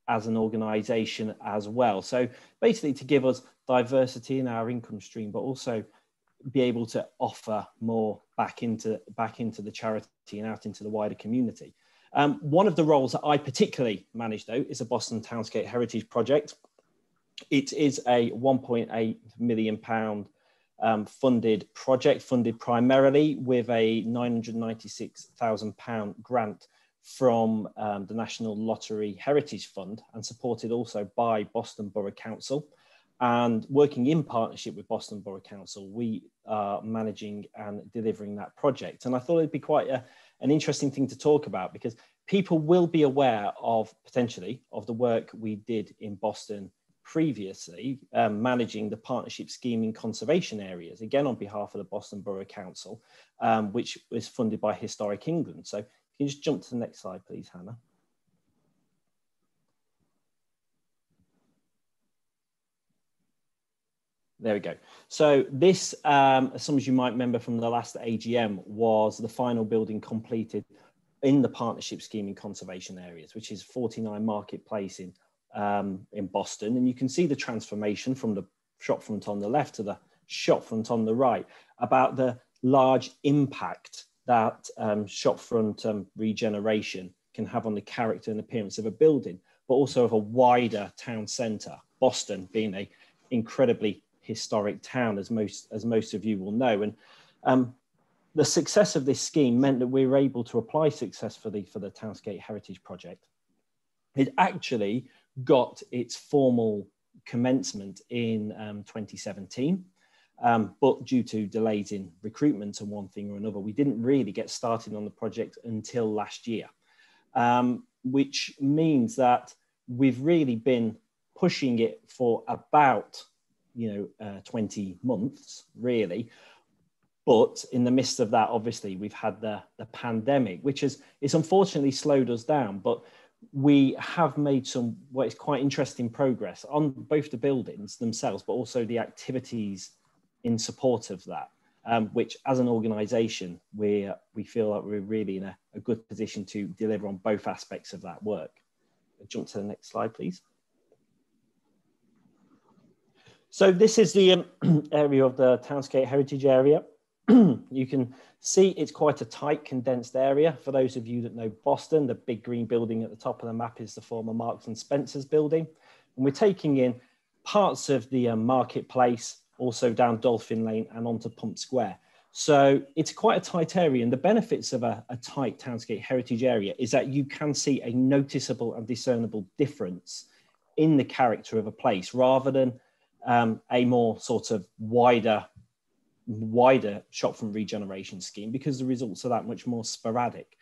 as an organisation as well. So basically to give us diversity in our income stream, but also be able to offer more back into the charity and out into the wider community. One of the roles that I particularly manage though is a Boston Townscape Heritage Project. It is a £1.8 million funded project, funded primarily with a £996,000 grant from the National Lottery Heritage Fund and supported also by Boston Borough Council. And working in partnership with Boston Borough Council, we are managing and delivering that project. And I thought it'd be quite an interesting thing to talk about because people will be aware of potentially of the work we did in Boston previously, managing the partnership scheme in conservation areas, again on behalf of the Boston Borough Council, which was funded by Historic England. So can you just jump to the next slide, please, Hannah? There we go. So this, as some of you might remember from the last AGM, was the final building completed in the partnership scheme in conservation areas, which is 49 Marketplace in Boston. And you can see the transformation from the shop front on the left to the shop front on the right, about the large impact that shopfront regeneration can have on the character and appearance of a building, but also of a wider town centre. Boston being an incredibly historic town, as most of you will know. And the success of this scheme meant that we were able to apply successfully for the Townscape Heritage Project. It actually got its formal commencement in 2017, but due to delays in recruitment and one thing or another, we didn't really get started on the project until last year, which means that we've really been pushing it for about 20 months, really. But in the midst of that, obviously, we've had the pandemic, which it's unfortunately slowed us down. But we have made some what is quite interesting progress on both the buildings themselves, but also the activities in support of that, which as an organisation, we feel like we're really in a good position to deliver on both aspects of that work. I'll jump to the next slide, please. So this is the area of the Townscape Heritage area. You can see it's quite a tight, condensed area. For those of you that know Boston, the big green building at the top of the map is the former Marks and Spencer's building. And we're taking in parts of the marketplace, also down Dolphin Lane and onto Pump Square. So it's quite a tight area. And the benefits of a tight Townscape Heritage area is that you can see a noticeable and discernible difference in the character of a place, rather than a more sort of wider shopfront regeneration scheme, because the results are that much more sporadic.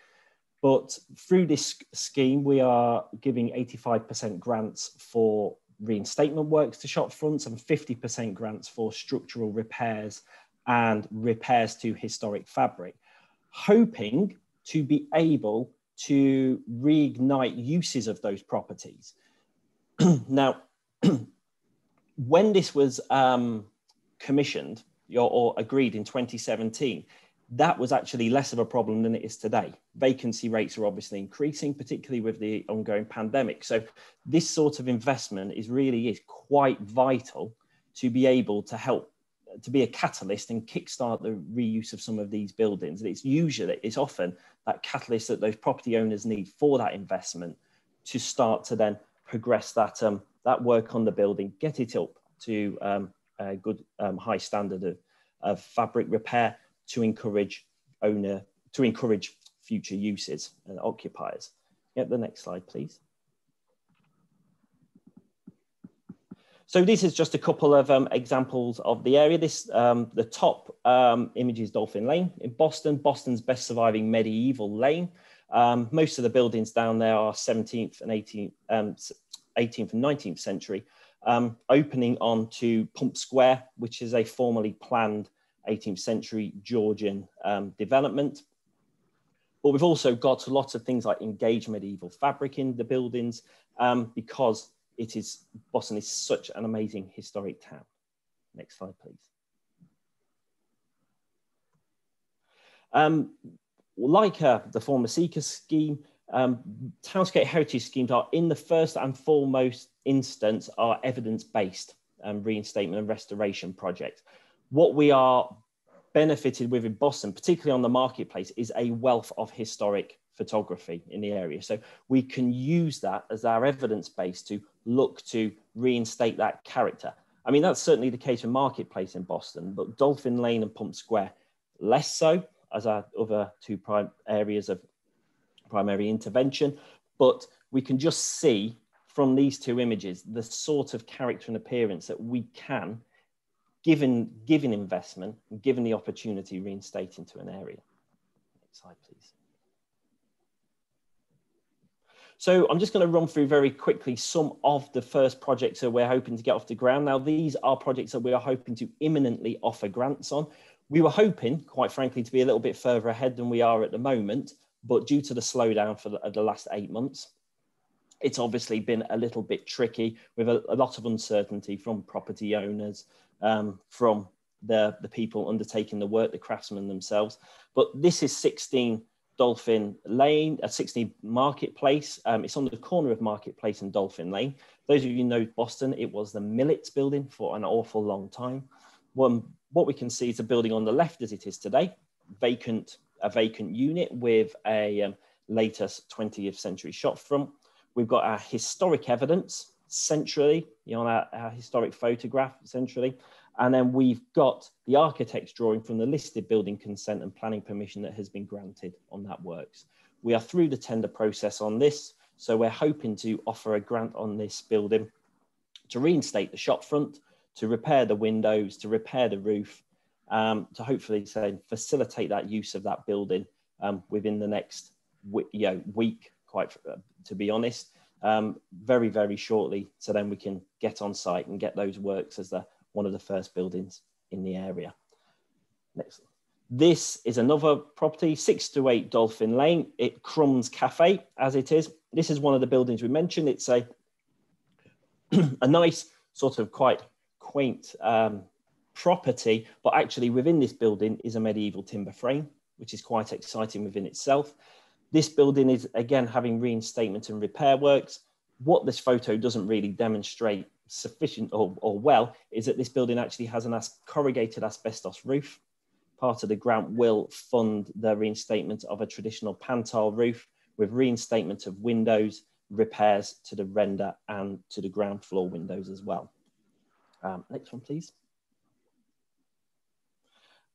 But through this scheme, we are giving 85% grants for reinstatement works to shopfronts and 50% grants for structural repairs and repairs to historic fabric, hoping to be able to reignite uses of those properties. Now, when this was commissioned or agreed in 2017, that was actually less of a problem than it is today. Vacancy rates are obviously increasing, particularly with the ongoing pandemic. So this sort of investment is quite vital to be able to help, to be a catalyst and kickstart the reuse of some of these buildings. And it's often that catalyst that those property owners need for that investment to start to then progress that, that work on the building, get it up to a good high standard of fabric repair to encourage future uses and occupiers. Get the next slide, please. So this is just a couple of examples of the area. The top image is Dolphin Lane in Boston, Boston's best surviving medieval lane. Most of the buildings down there are 17th and 18th and 19th century. Opening onto Pump Square, which is a formally planned 18th century Georgian development. But we've also got lots of things like engaged medieval fabric in the buildings because Boston is such an amazing historic town. Next slide, please. Like the former Seeker scheme, Townscape Heritage schemes are, in the first and foremost instance, are evidence-based reinstatement and restoration projects. What we are benefited with in Boston, particularly on the marketplace, is a wealth of historic photography in the area. So we can use that as our evidence base to look to reinstate that character. I mean, that's certainly the case in marketplace in Boston, but Dolphin Lane and Pump Square, less so, as our other two areas of primary intervention. But we can just see from these two images the sort of character and appearance that we can, given investment, given the opportunity, reinstate into an area. Next slide, please. So I'm just going to run through very quickly some of the first projects that we're hoping to get off the ground. Now, these are projects that we are hoping to imminently offer grants on. We were hoping, quite frankly, to be a little bit further ahead than we are at the moment, but due to the slowdown for the last 8 months, it's obviously been a little bit tricky with a lot of uncertainty from property owners, from the people undertaking the work, the craftsmen themselves. But this is 16 Dolphin Lane, 16 Marketplace. It's on the corner of Marketplace and Dolphin Lane. Those of you who know Boston, it was the Millets building for an awful long time. what we can see is the building on the left as it is today, a vacant unit with a latest 20th century shop front. We've got our historic evidence centrally, our historic photograph centrally, and then we've got the architect's drawing from the listed building consent and planning permission that has been granted on that works. We are through the tender process on this, so we're hoping to offer a grant on this building to reinstate the shop front, to repair the windows, to repair the roof, to hopefully facilitate that use of that building within the next week, to be honest, very, very shortly, so then we can get on site and get those works as one of the first buildings in the area. Next. This is another property, 6 to 8 Dolphin Lane. It Crumbs Cafe, as it is. This is one of the buildings we mentioned. It's a nice sort of quite quaint property, but actually within this building is a medieval timber frame, which is quite exciting within itself. This building is, again, having reinstatement and repair works. What this photo doesn't really demonstrate sufficient or well is that this building actually has a corrugated asbestos roof. Part of the grant will fund the reinstatement of a traditional pantile roof with reinstatement of windows, repairs to the render and to the ground floor windows as well. Next one, please.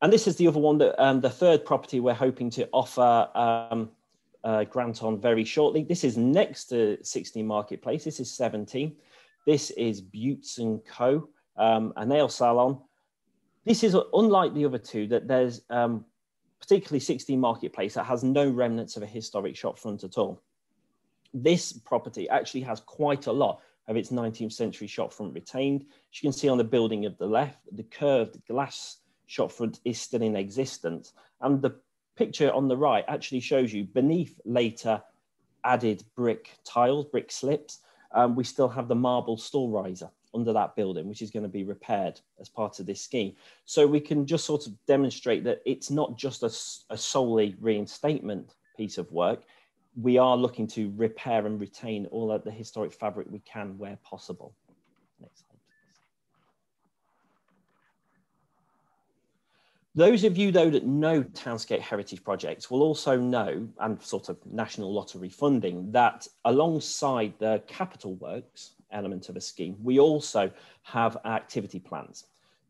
And this is the other one, that the third property we're hoping to offer a grant on very shortly. This is next to 16 Marketplace. This is 17. This is Buttes & Co., a nail salon. This is unlike the other two, that there's particularly 16 Marketplace that has no remnants of a historic shop front at all. This property actually has quite a lot of its 19th century shop front retained. As you can see on the building of the left, the curved glass shop front is still in existence. And the picture on the right actually shows you beneath later added brick tiles, brick slips, we still have the marble store riser under that building, which is going to be repaired as part of this scheme. So we can just sort of demonstrate that it's not just a solely reinstatement piece of work. We are looking to repair and retain all of the historic fabric we can where possible. Next slide, please. Those of you, though, that know Townscape Heritage Projects will also know, and sort of National Lottery funding, that alongside the capital works element of a scheme, we also have activity plans.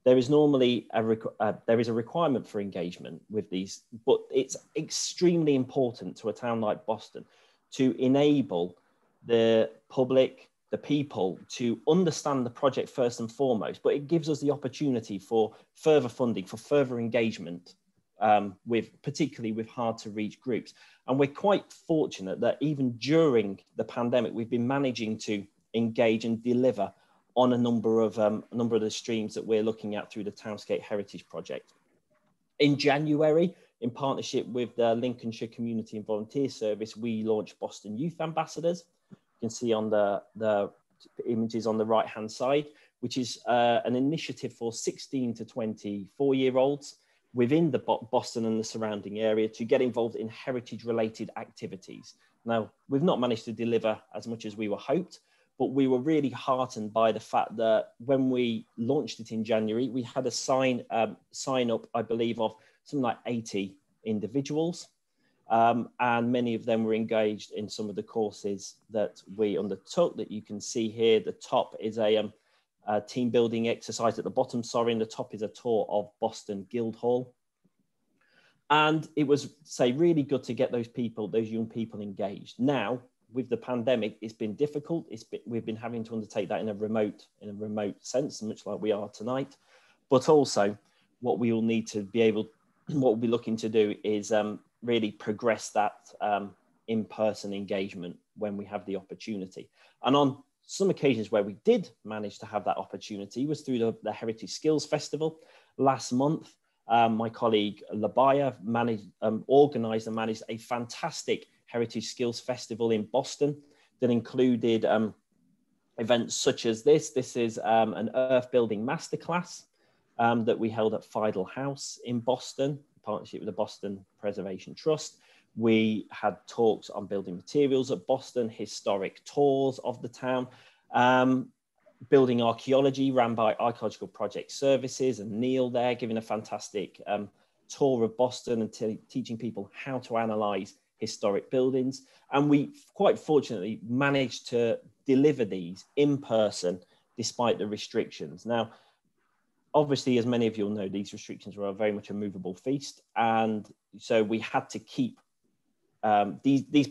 There is normally a requirement for engagement with these, but it's extremely important to a town like Boston to enable the public, the people, to understand the project first and foremost, but it gives us the opportunity for further funding, for further engagement particularly with hard to reach groups. And we're quite fortunate that even during the pandemic, we've been managing to engage and deliver on a number of the streams that we're looking at through the Townscape Heritage Project. In January, in partnership with the Lincolnshire Community and Volunteer Service, we launched Boston Youth Ambassadors. You can see on the images on the right-hand side, which is an initiative for 16 to 24-year-olds within the Boston and the surrounding area to get involved in heritage-related activities. Now, we've not managed to deliver as much as we were hoped, but we were really heartened by the fact that when we launched it in January, we had a sign up, I believe, of something like 80 individuals. And many of them were engaged in some of the courses that we undertook that you can see here. The top is a team building exercise at the bottom, sorry, and the top is a tour of Boston Guildhall. And it was, really good to get those young people engaged. Now, with the pandemic, it's been difficult. We've been having to undertake that in a remote sense, much like we are tonight. But also, what we will need to be able, what we'll be looking to do is really progress that in-person engagement when we have the opportunity. And on some occasions where we did manage to have that opportunity was through the Heritage Skills Festival. Last month, my colleague Labaya organised and managed a fantastic Heritage Skills Festival in Boston that included events such as this. This is an earth building masterclass that we held at Fidel House in Boston, in partnership with the Boston Preservation Trust. We had talks on building materials at Boston, historic tours of the town. building archaeology ran by Archaeological Project Services, and Neil there giving a fantastic tour of Boston and teaching people how to analyse historic buildings. And we quite fortunately managed to deliver these in person despite the restrictions. Now, obviously, as many of you will know, these restrictions were very much a movable feast. And so we had to keep these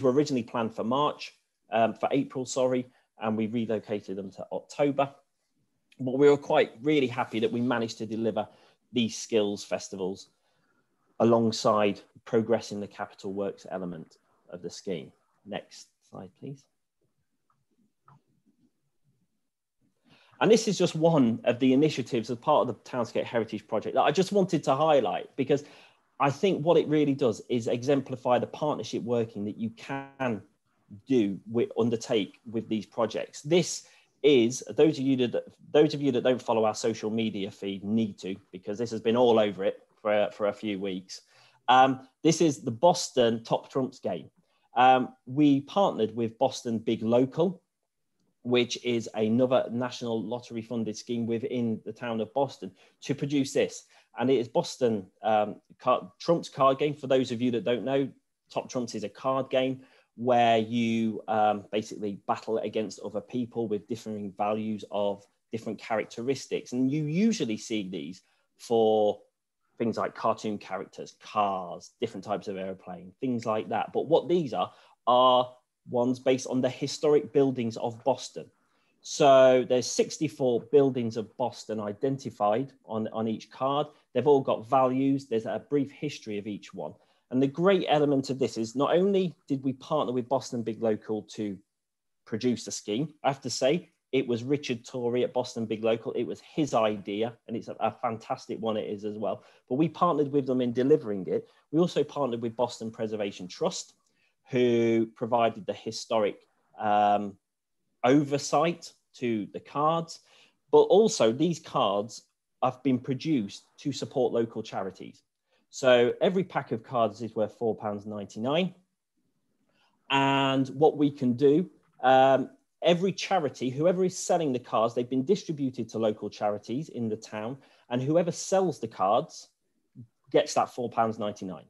were originally planned for for April, sorry, and we relocated them to October. But we were really happy that we managed to deliver these skills festivals alongside progressing the capital works element of the scheme. Next slide, please. And this is just one of the initiatives as part of the Townscape Heritage Project that I just wanted to highlight, because I think what it really does is exemplify the partnership working that you can undertake with these projects. This is, those of you that don't follow our social media feed need to, because this has been all over it for a few weeks. This is the Boston Top Trumps game. We partnered with Boston Big Local, which is another national lottery funded scheme within the town of Boston, to produce this. And it is Boston Trumps card game. For those of you that don't know, Top Trumps is a card game where you basically battle against other people with differing values of different characteristics. And you usually see these for things like cartoon characters, cars, different types of airplane, things like that. But what these are ones based on the historic buildings of Boston. So there's 64 buildings of Boston identified on each card. They've all got values. There's a brief history of each one. And the great element of this is not only did we partner with Boston Big Local to produce the scheme, I have to say, it was Richard Torrey at Boston Big Local. It was his idea, and it's a fantastic one it is as well. But we partnered with them in delivering it. We also partnered with Boston Preservation Trust, who provided the historic oversight to the cards. But also these cards have been produced to support local charities. So every pack of cards is worth £4.99. And what we can do, every charity, whoever is selling the cards, they've been distributed to local charities in the town, and whoever sells the cards gets that £4.99.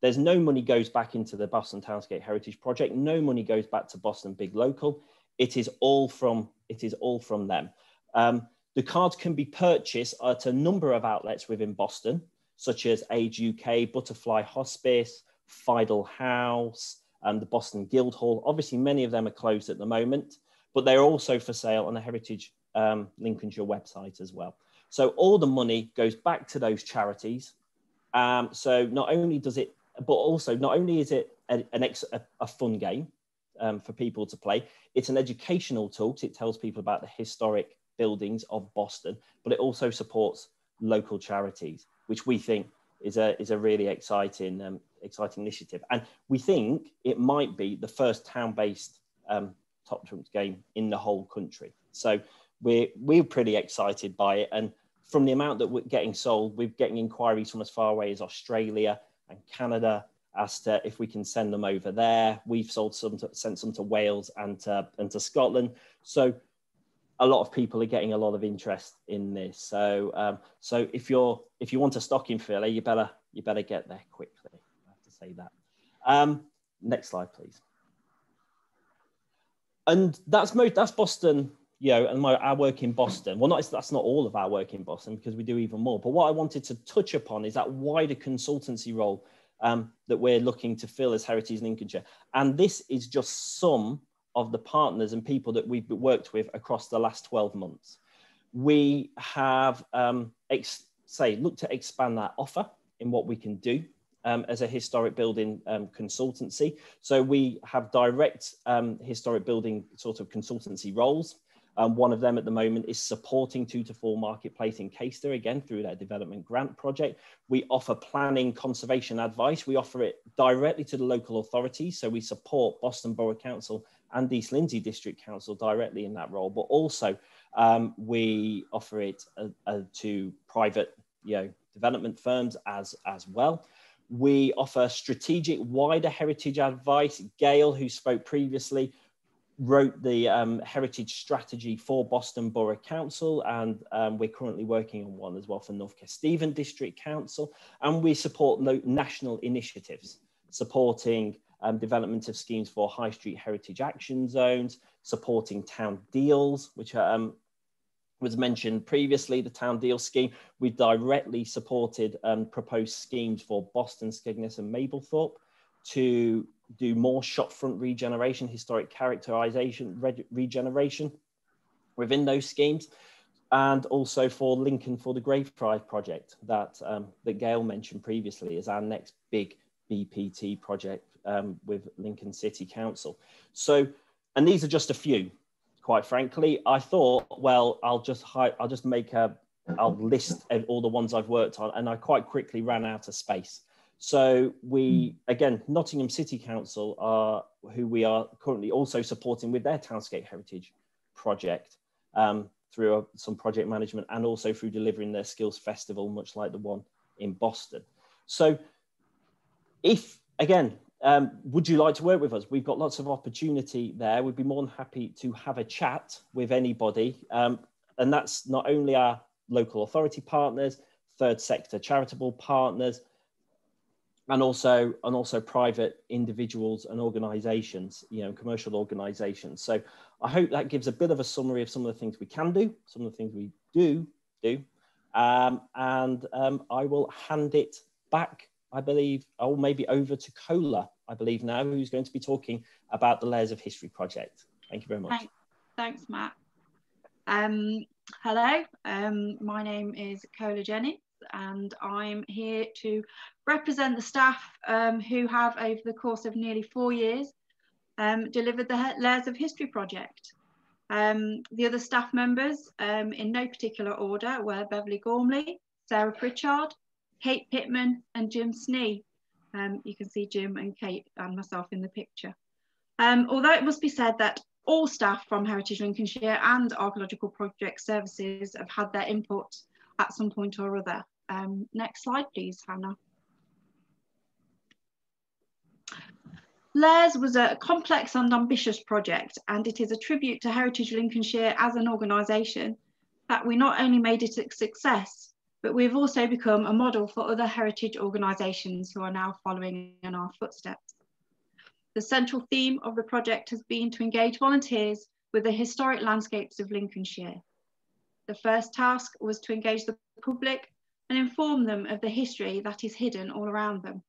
There's no money goes back into the Boston Townscape Heritage Project. No money goes back to Boston Big Local. It is all from them. The cards can be purchased at a number of outlets within Boston, such as Age UK, Butterfly Hospice, Fidel House, and the Boston Guildhall. Obviously, many of them are closed at the moment, but they're also for sale on the Heritage Lincolnshire website as well. So all the money goes back to those charities. So not only is it a fun game for people to play, it's an educational tool because it tells people about the historic buildings of Boston, but it also supports local charities, which we think is a really exciting initiative. And we think it might be the first town-based Top Trumps game in the whole country. So we're pretty excited by it. And from the amount that we're getting sold, we're getting inquiries from as far away as Australia and Canada as to if we can send them over there. We've sent some to Wales and to Scotland. So a lot of people are getting a lot of interest in this. So so if you want a stocking filler, you better get there quickly. I have to say that. Next slide, please. And that's Boston. And our work in Boston. Well, that's not all of our work in Boston, because we do even more. But what I wanted to touch upon is that wider consultancy role that we're looking to fill as Heritage Lincolnshire. And this is just some of the partners and people that we've worked with across the last 12 months. We have, looked to expand that offer in what we can do as a historic building consultancy. So we have direct historic building sort of consultancy roles. One of them at the moment is supporting 2 to 4 Marketplace in Caister, again, through their development grant project. We offer planning conservation advice. We offer it directly to the local authorities. So we support Boston Borough Council and East Lindsey District Council directly in that role, but also we offer it to private development firms as well. We offer strategic wider heritage advice. Gail, who spoke previously, wrote the heritage strategy for Boston Borough Council, and we're currently working on one as well for North Kesteven District Council, and we support national initiatives supporting development of schemes for high street heritage action zones, supporting town deals, which was mentioned previously, the town deal scheme. We directly supported proposed schemes for Boston, Skegness and Mablethorpe to do more shopfront regeneration, historic characterization, regeneration within those schemes, and also for Lincoln for the Greyfriars project that Gail mentioned previously as our next big BPT project with Lincoln City Council. So, and these are just a few, quite frankly. I thought, well, I'll just I'll list all the ones I've worked on, and I quite quickly ran out of space. So we, again, Nottingham City Council are who we are currently also supporting with their Townscape Heritage Project through some project management, and also through delivering their skills festival, much like the one in Boston. So if, again, would you like to work with us? We've got lots of opportunity there. We'd be more than happy to have a chat with anybody. And that's not only our local authority partners, third sector charitable partners, and also private individuals and organisations, you know, commercial organisations. So I hope that gives a bit of a summary of some of the things we can do, some of the things we do. And I will hand it back, I believe, or maybe over to Cola, I believe now, who's going to be talking about the Layers of History project. Thank you very much. Thanks, Matt. Hello, my name is Cola Jennings, and I'm here to represent the staff who have, over the course of nearly 4 years, delivered the Layers of History project. The other staff members, in no particular order, were Beverly Gormley, Sarah Pritchard, Kate Pittman and Jim Snee. You can see Jim and Kate and myself in the picture. Although it must be said that all staff from Heritage Lincolnshire and Archaeological Project Services have had their input at some point or other. Next slide, please, Hannah. Layers was a complex and ambitious project, and it is a tribute to Heritage Lincolnshire as an organisation that we not only made it a success, but we've also become a model for other heritage organisations who are now following in our footsteps. The central theme of the project has been to engage volunteers with the historic landscapes of Lincolnshire. The first task was to engage the public and inform them of the history that is hidden all around them.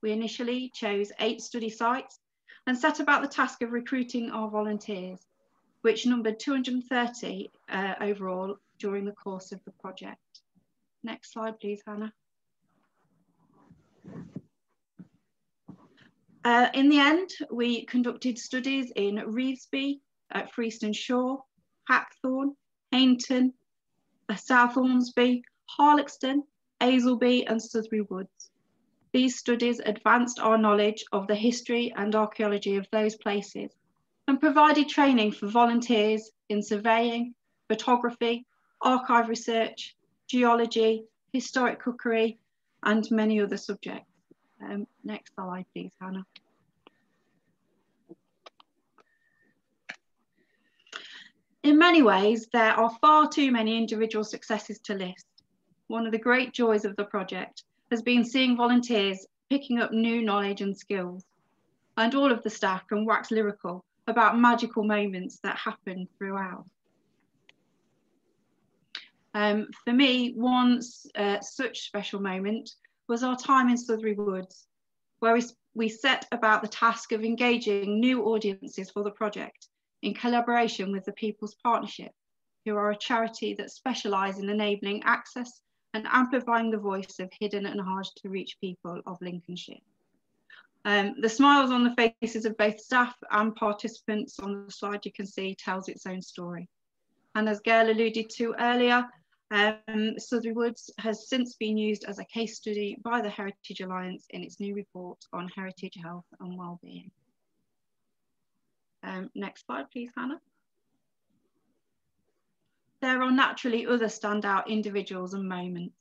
We initially chose 8 study sites and set about the task of recruiting our volunteers, which numbered 230 overall during the course of the project. Next slide, please, Hannah. In the end, we conducted studies in Revesby, Freeston Shore, Hackthorne, Hainton, South Ormsby, Harlexton, Aylesby and Sudbury Woods. These studies advanced our knowledge of the history and archaeology of those places and provided training for volunteers in surveying, photography, archive research, geology, historic cookery, and many other subjects. Next slide, please, Hannah. In many ways, there are far too many individual successes to list. One of the great joys of the project has been seeing volunteers picking up new knowledge and skills, and all of the staff can wax lyrical about magical moments that happen throughout. For me, one such special moment was our time in Sudbury Woods, where we set about the task of engaging new audiences for the project in collaboration with the People's Partnership, who are a charity that specialise in enabling access and amplifying the voice of hidden and hard to reach people of Lincolnshire. The smiles on the faces of both staff and participants on the slide you can see tells its own story. And as Gail alluded to earlier, Sudbury Woods has since been used as a case study by the Heritage Alliance in its new report on heritage, health and wellbeing. Next slide, please, Hannah. There are naturally other standout individuals and moments.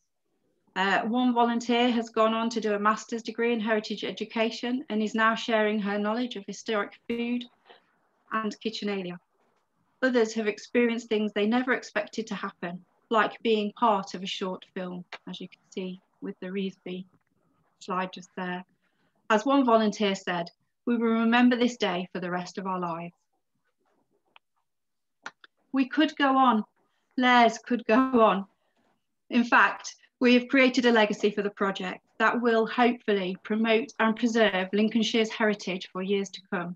One volunteer has gone on to do a master's degree in heritage education and is now sharing her knowledge of historic food and kitchenalia. Others have experienced things they never expected to happen, like being part of a short film, as you can see with the Reevesby slide just there. As one volunteer said, we will remember this day for the rest of our lives. We could go on, Lares could go on. In fact, we have created a legacy for the project that will hopefully promote and preserve Lincolnshire's heritage for years to come.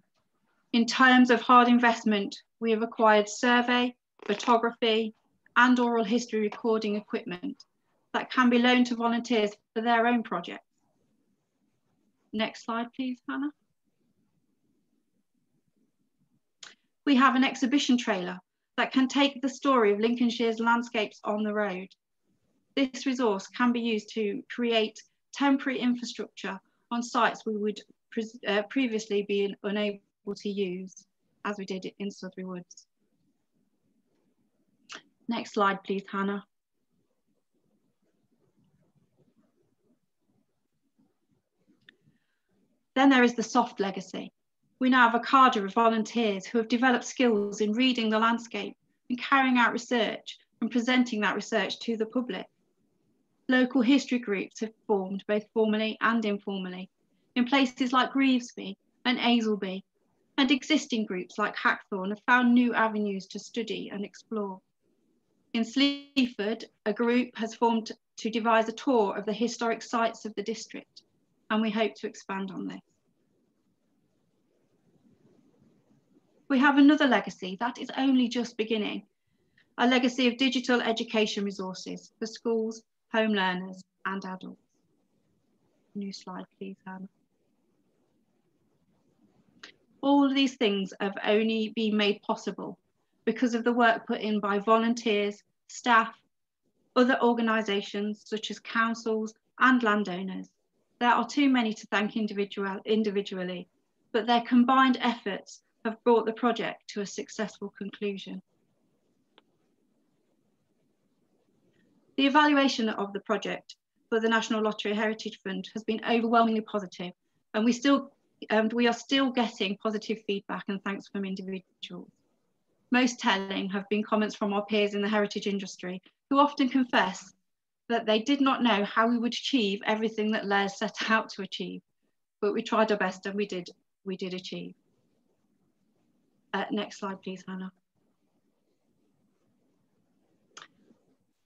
In terms of hard investment, we have acquired survey, photography, and oral history recording equipment that can be loaned to volunteers for their own projects. Next slide, please, Hannah. We have an exhibition trailer that can take the story of Lincolnshire's landscapes on the road. This resource can be used to create temporary infrastructure on sites we would previously be unable to use, as we did in Sudbury Woods. Next slide, please, Hannah. Then there is the soft legacy. We now have a cadre of volunteers who have developed skills in reading the landscape and carrying out research and presenting that research to the public. Local history groups have formed both formally and informally in places like Reevesby and Aylesby, and existing groups like Hackthorne have found new avenues to study and explore. In Sleaford, a group has formed to devise a tour of the historic sites of the district, and we hope to expand on this. We have another legacy that is only just beginning, a legacy of digital education resources for schools, home learners and adults. New slide, please, Hannah. All of these things have only been made possible because of the work put in by volunteers, staff, other organisations such as councils and landowners. There are too many to thank individually, but their combined efforts have brought the project to a successful conclusion. The evaluation of the project for the National Lottery Heritage Fund has been overwhelmingly positive, and we are still getting positive feedback and thanks from individuals. Most telling have been comments from our peers in the heritage industry, who often confess that they did not know how we would achieve everything that Lares set out to achieve, but we tried our best and we did achieve. Next slide, please, Hannah.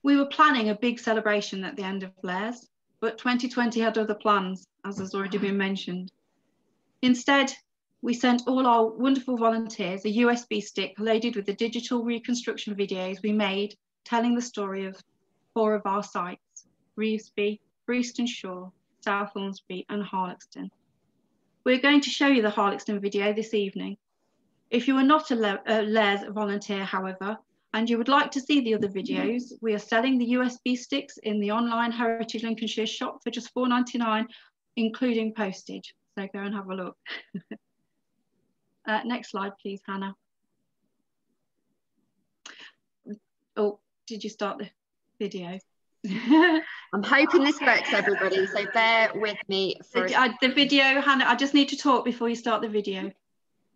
We were planning a big celebration at the end of Lares, but 2020 had other plans, as has already been mentioned. Instead, we sent all our wonderful volunteers a USB stick loaded with the digital reconstruction videos we made telling the story of 4 of our sites: Reevesby, Breaston Shore, South Ormsby and Harlexton. We're going to show you the Harlexton video this evening. If you are not a Lares volunteer, however, and you would like to see the other videos, we are selling the USB sticks in the online Heritage Lincolnshire shop for just £4.99, including postage. So go and have a look. Next slide, please, Hannah. Oh, did you start the video? I'm hoping this works, everybody, so bear with me for the video, Hannah. I just need to talk before you start the video.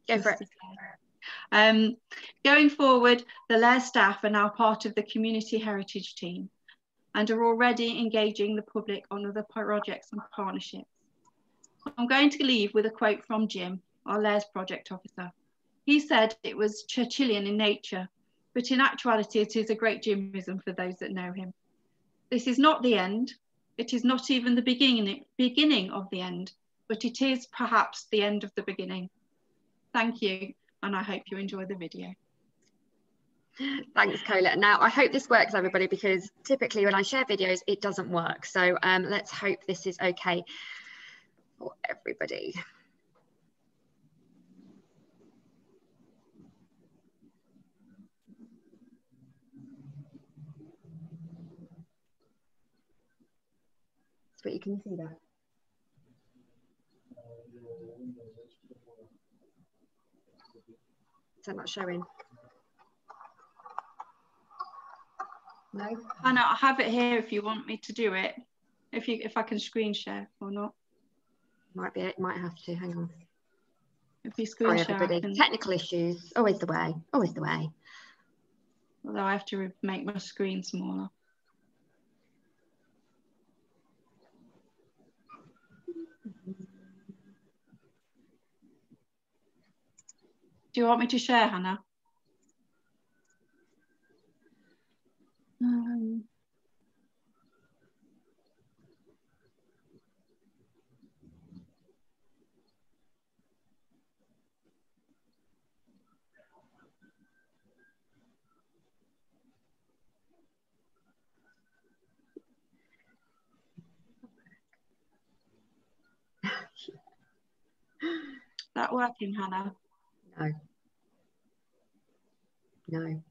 Go for it. Going forward, the Lares staff are now part of the community heritage team and are already engaging the public on other projects and partnerships. I'm going to leave with a quote from Jim, our Lares project officer. He said it was Churchillian in nature, but in actuality it is a great Jimism for those that know him. This is not the end. It is not even the beginning of the end, but it is perhaps the end of the beginning. Thank you, and I hope you enjoy the video. Thanks, Colette. Now, I hope this works, everybody, because typically when I share videos, it doesn't work. So let's hope this is okay for everybody. Sweet, can you see that? Is that not showing? No? Anna, I have it here if you want me to do it. If I can screen share or not. Might have to, hang on. If you screen share, everybody. Technical issues, always the way, always the way. Although I have to make my screen smaller. Do you want me to share, Hannah? Is that working, Hannah? No. No.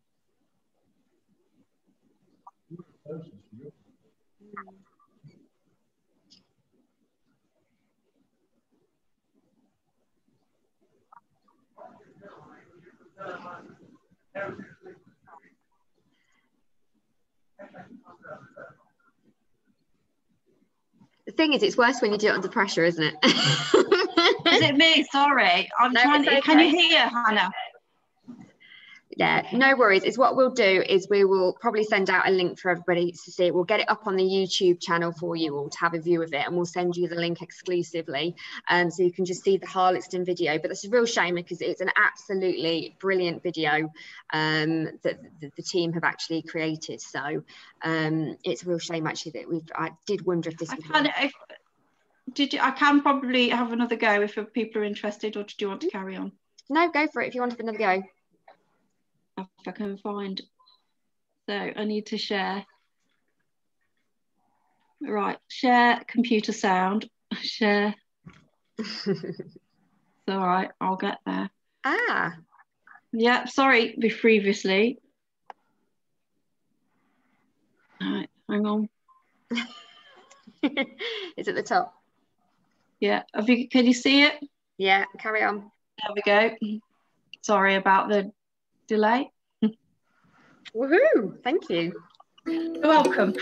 The thing is, it's worse when you do it under pressure, isn't it? Is it me? Sorry. I'm trying to, okay. Can you hear, Hannah? Yeah, no worries. Is what we'll do is we will probably send out a link for everybody to see it. We'll get it up on the YouTube channel for you all to have a view of it, and we'll send you the link exclusively, so you can just see the Harlexton video. But that's a real shame because it's an absolutely brilliant video that the team have actually created. So it's a real shame actually that I did wonder if this would happen. I can probably have another go if people are interested, or did you want to carry on? No, go for it if you want to have another go. If I can find. So I need to share. Right, share computer sound. Share. It's all right, I'll get there. Ah. Yeah, sorry, previously. All right, hang on. It's at the top. Yeah, can you see it? Yeah, carry on. There we go. Sorry about the delay. Woohoo! Thank you. You're welcome.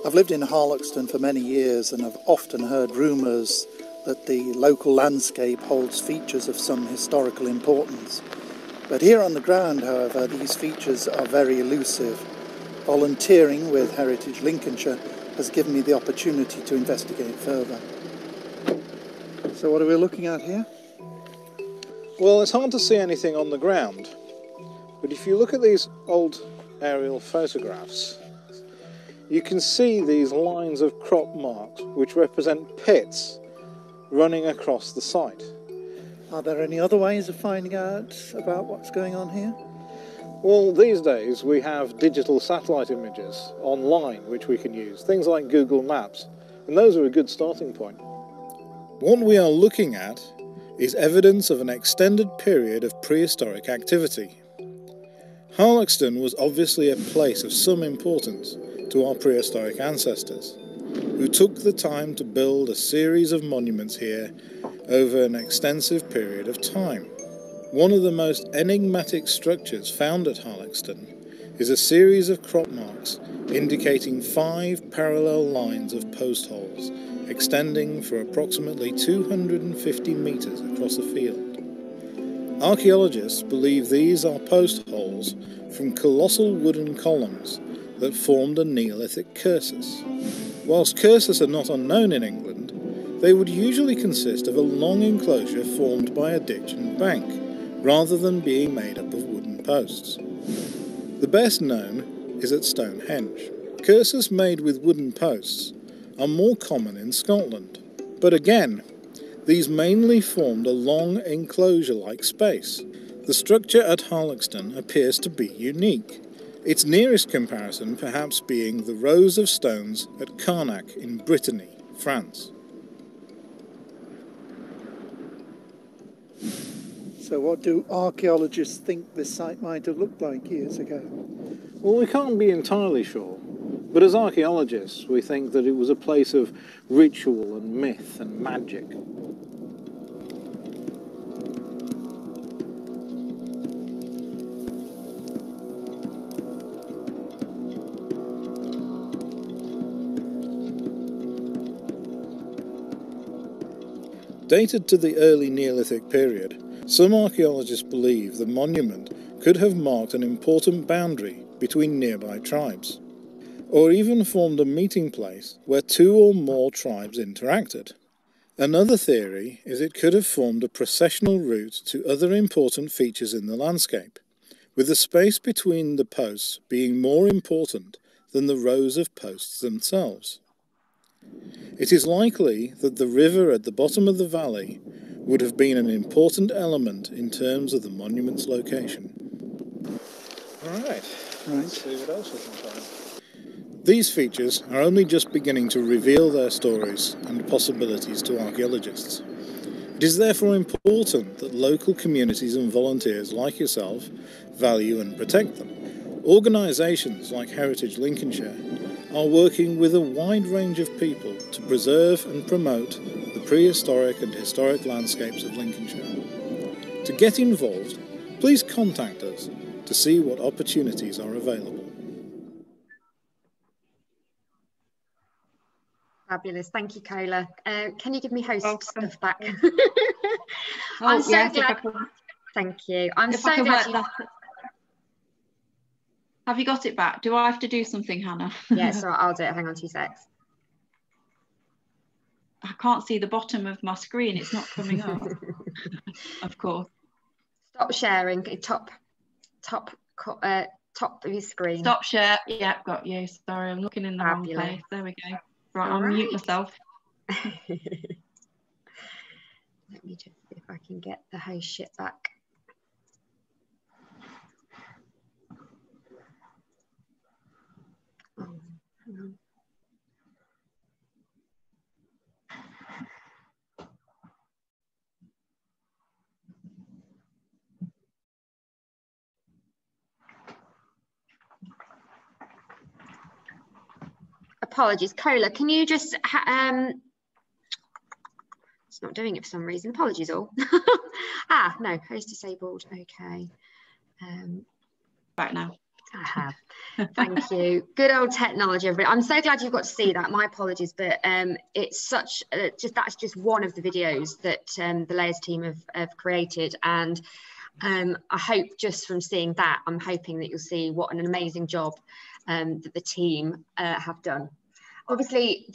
I've lived in Harlexton for many years and I've often heard rumours that the local landscape holds features of some historical importance. But here on the ground, however, these features are very elusive. Volunteering with Heritage Lincolnshire has given me the opportunity to investigate further. So what are we looking at here? Well, it's hard to see anything on the ground, but if you look at these old aerial photographs, you can see these lines of crop marks which represent pits running across the site. Are there any other ways of finding out about what's going on here? Well, these days we have digital satellite images online which we can use, things like Google Maps, and those are a good starting point. What we are looking at is evidence of an extended period of prehistoric activity. Harlexton was obviously a place of some importance to our prehistoric ancestors, who took the time to build a series of monuments here over an extensive period of time. One of the most enigmatic structures found at Harlexton is a series of crop marks indicating 5 parallel lines of post holes extending for approximately 250 metres across a field. Archaeologists believe these are post holes from colossal wooden columns that formed a Neolithic cursus. Whilst cursus are not unknown in England, they would usually consist of a long enclosure formed by a ditch and bank, rather than being made up of wooden posts. The best known is at Stonehenge. Cursus made with wooden posts are more common in Scotland, but again, these mainly formed a long enclosure-like space. The structure at Harlexton appears to be unique, its nearest comparison perhaps being the rows of stones at Carnac in Brittany, France. So what do archaeologists think this site might have looked like years ago? Well, we can't be entirely sure, but as archaeologists we think that it was a place of ritual and myth and magic. Dated to the early Neolithic period, some archaeologists believe the monument could have marked an important boundary between nearby tribes, or even formed a meeting place where two or more tribes interacted. Another theory is it could have formed a processional route to other important features in the landscape, with the space between the posts being more important than the rows of posts themselves. It is likely that the river at the bottom of the valley would have been an important element in terms of the monument's location. Right. Let's see what else we can find. These features are only just beginning to reveal their stories and possibilities to archaeologists. It is therefore important that local communities and volunteers like yourself value and protect them. Organisations like Heritage Lincolnshire are working with a wide range of people to preserve and promote the prehistoric and historic landscapes of Lincolnshire. To get involved, please contact us to see what opportunities are available. Fabulous, thank you, Cola. Can you give me host stuff back? I'm so glad. Thank you. I'm so glad. Have you got it back? Do I have to do something, Hannah? Yeah, so I'll do it. Hang on 2 secs. I can't see the bottom of my screen. It's not coming up. Of course. Stop sharing. Top of your screen. Stop share. Yeah, got you. Sorry, I'm looking in the wrong place. There we go. Right, I'll mute myself. Let me just see if I can get the host shit back. Oh, hang on. Apologies, Cola, can you just it's not doing it for some reason. Apologies all. No, host disabled. Okay. Right now. I have. Thank you. Good old technology, everybody. I'm so glad you've got to see that. My apologies, but it's such that's just one of the videos that the Layers team have created, and I hope just from seeing that, I'm hoping that you'll see what an amazing job that the team have done. Obviously,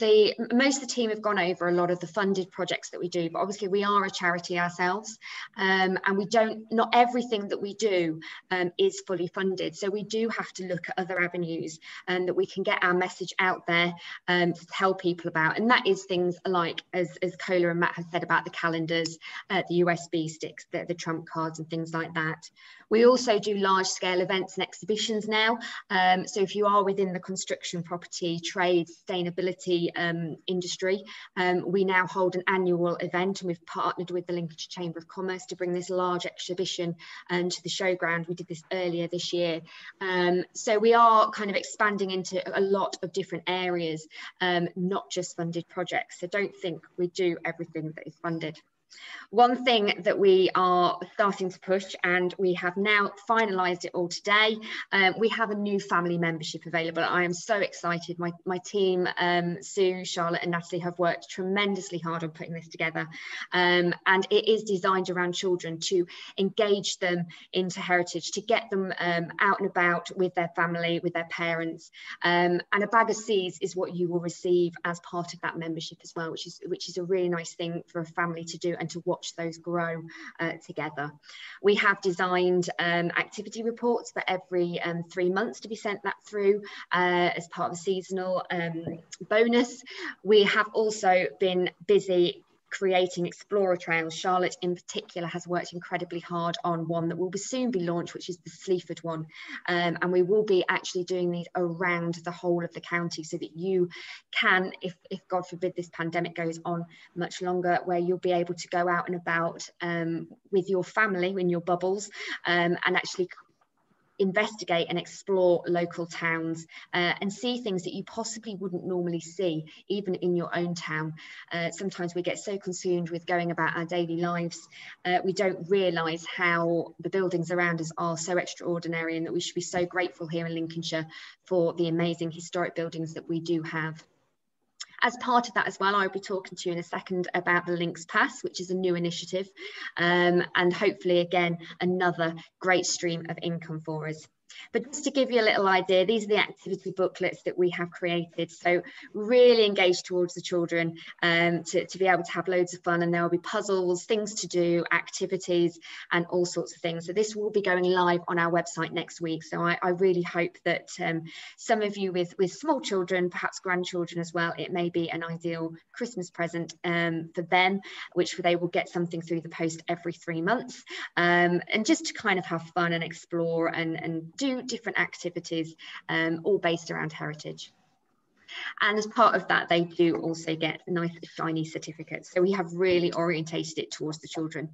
most of the team have gone over a lot of the funded projects that we do, but obviously we are a charity ourselves, and not everything that we do is fully funded. So we do have to look at other avenues that we can get our message out there to tell people about. And that is things like, as Cola and Matt have said, about the calendars, the USB sticks, the trump cards and things like that. We also do large scale events and exhibitions now. So if you are within the construction, property, trade, sustainability industry, we now hold an annual event, and we've partnered with the Lincolnshire Chamber of Commerce to bring this large exhibition to the showground. We did this earlier this year. So we are kind of expanding into a lot of different areas, not just funded projects. So don't think we do everything that is funded. One thing that we are starting to push, and we have now finalised it all today, we have a new family membership available. I am so excited. My team, Sue, Charlotte and Natalie, have worked tremendously hard on putting this together, and it is designed around children to engage them into heritage, to get them out and about with their family, with their parents, and a bag of seeds is what you will receive as part of that membership as well, which is a really nice thing for a family to do and to watch those grow together. We have designed activity reports for every 3 months to be sent that through as part of a seasonal bonus. We have also been busy creating explorer trails. Charlotte in particular has worked incredibly hard on one that will soon be launched, which is the Sleaford one, and we will be actually doing these around the whole of the county, so that you can, if God forbid this pandemic goes on much longer, where you'll be able to go out and about with your family in your bubbles and actually investigate and explore local towns and see things that you possibly wouldn't normally see even in your own town. Sometimes we get so consumed with going about our daily lives, we don't realise how the buildings around us are so extraordinary, and that we should be so grateful here in Lincolnshire for the amazing historic buildings that we do have. As part of that as well, I'll be talking to you in a second about the Links Pass, which is a new initiative, and hopefully again another great stream of income for us. But just to give you a little idea, these are the activity booklets that we have created. So really engaged towards the children to be able to have loads of fun, and there will be puzzles, things to do, activities, and all sorts of things. So this will be going live on our website next week. So I really hope that some of you with small children, perhaps grandchildren as well, it may be an ideal Christmas present for them, which they will get something through the post every 3 months, and just to kind of have fun and explore and do different activities, all based around heritage. And as part of that, they do also get nice shiny certificates. So we have really orientated it towards the children,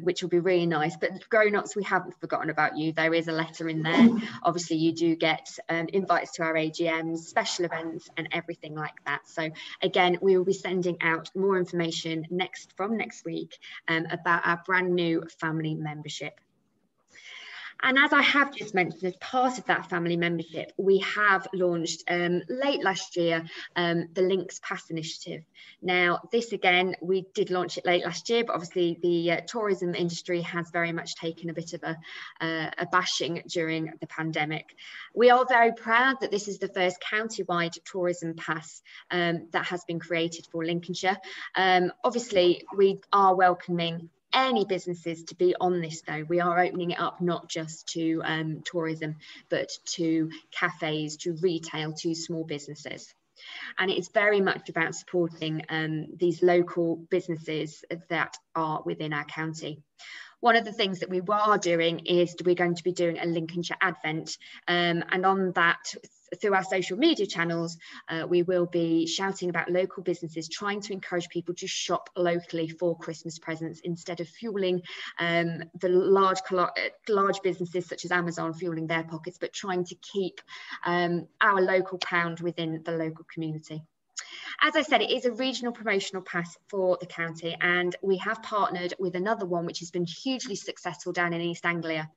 which will be really nice. But grown-ups, we haven't forgotten about you. There is a letter in there. Obviously, you do get invites to our AGMs, special events, and everything like that. So again, we will be sending out more information from next week about our brand new family membership. And as I have just mentioned, as part of that family membership, we have launched late last year the Links Pass initiative. Now, this again, we did launch it late last year, but obviously the tourism industry has very much taken a bit of a bashing during the pandemic. We are very proud that this is the first county-wide tourism pass that has been created for Lincolnshire. Obviously, we are welcoming any businesses to be on this though. We are opening it up not just to tourism, but to cafes, to retail, to small businesses. And it's very much about supporting these local businesses that are within our county. One of the things that we are doing is we're going to be doing a Lincolnshire Advent, and on that, through our social media channels, we will be shouting about local businesses, trying to encourage people to shop locally for Christmas presents instead of fueling the large businesses such as Amazon fueling their pockets, but trying to keep our local pound within the local community. As I said, it is a regional promotional pass for the county, and we have partnered with another one which has been hugely successful down in East Anglia.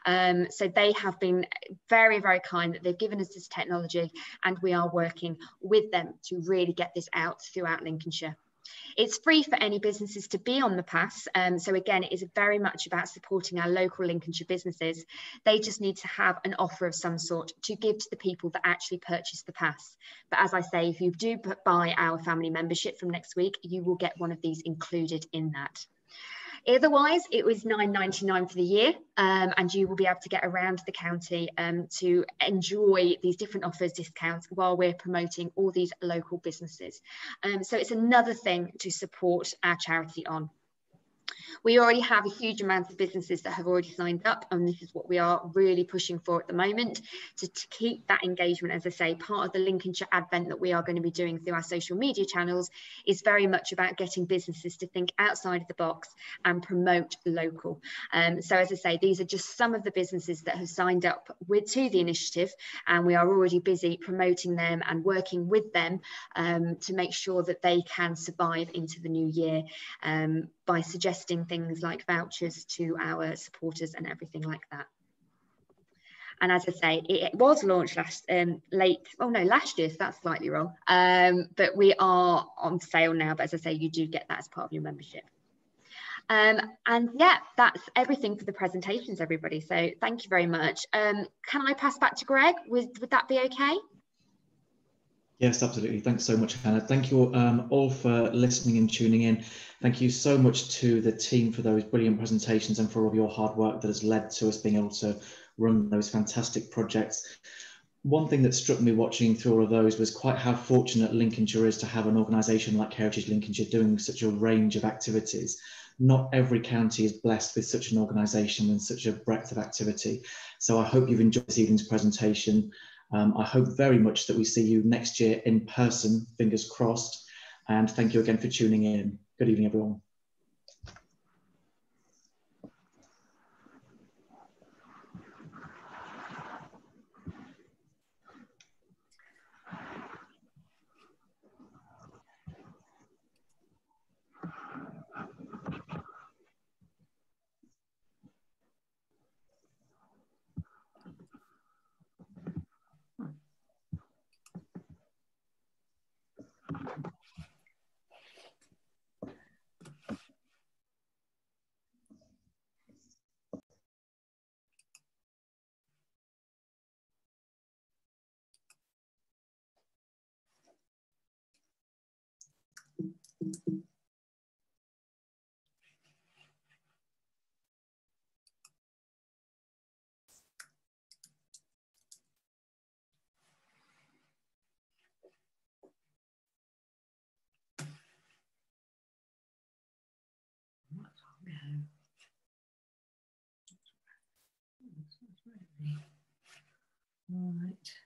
So they have been very, very kind that they've given us this technology, and we are working with them to really get this out throughout Lincolnshire. It's free for any businesses to be on the pass. So again, it is very much about supporting our local Lincolnshire businesses. They just need to have an offer of some sort to give to the people that actually purchase the pass. But as I say, if you do buy our family membership from next week, you will get one of these included in that. Otherwise, it was £9.99 for the year, and you will be able to get around the county to enjoy these different offers, discounts, while we're promoting all these local businesses. So it's another thing to support our charity on. We already have a huge amount of businesses that have already signed up, and this is what we are really pushing for at the moment, to keep that engagement. As I say, part of the Lincolnshire Advent that we are going to be doing through our social media channels is very much about getting businesses to think outside of the box and promote local. So as I say, these are just some of the businesses that have signed up to the initiative, and we are already busy promoting them and working with them to make sure that they can survive into the new year, by suggesting things like vouchers to our supporters and everything like that. And as I say, it was launched last year, so that's slightly wrong. But we are on sale now, but as I say, you do get that as part of your membership. And yeah, that's everything for the presentations, everybody. So thank you very much. Can I pass back to Greg? Would that be okay? Yes, absolutely. Thanks so much, Hannah. Thank you all for listening and tuning in. Thank you so much to the team for those brilliant presentations and for all of your hard work that has led to us being able to run those fantastic projects. One thing that struck me watching through all of those was quite how fortunate Lincolnshire is to have an organisation like Heritage Lincolnshire doing such a range of activities. Not every county is blessed with such an organisation and such a breadth of activity. So I hope you've enjoyed this evening's presentation. I hope very much that we see you next year in person, fingers crossed. And thank you again for tuning in. Good evening, everyone. All right.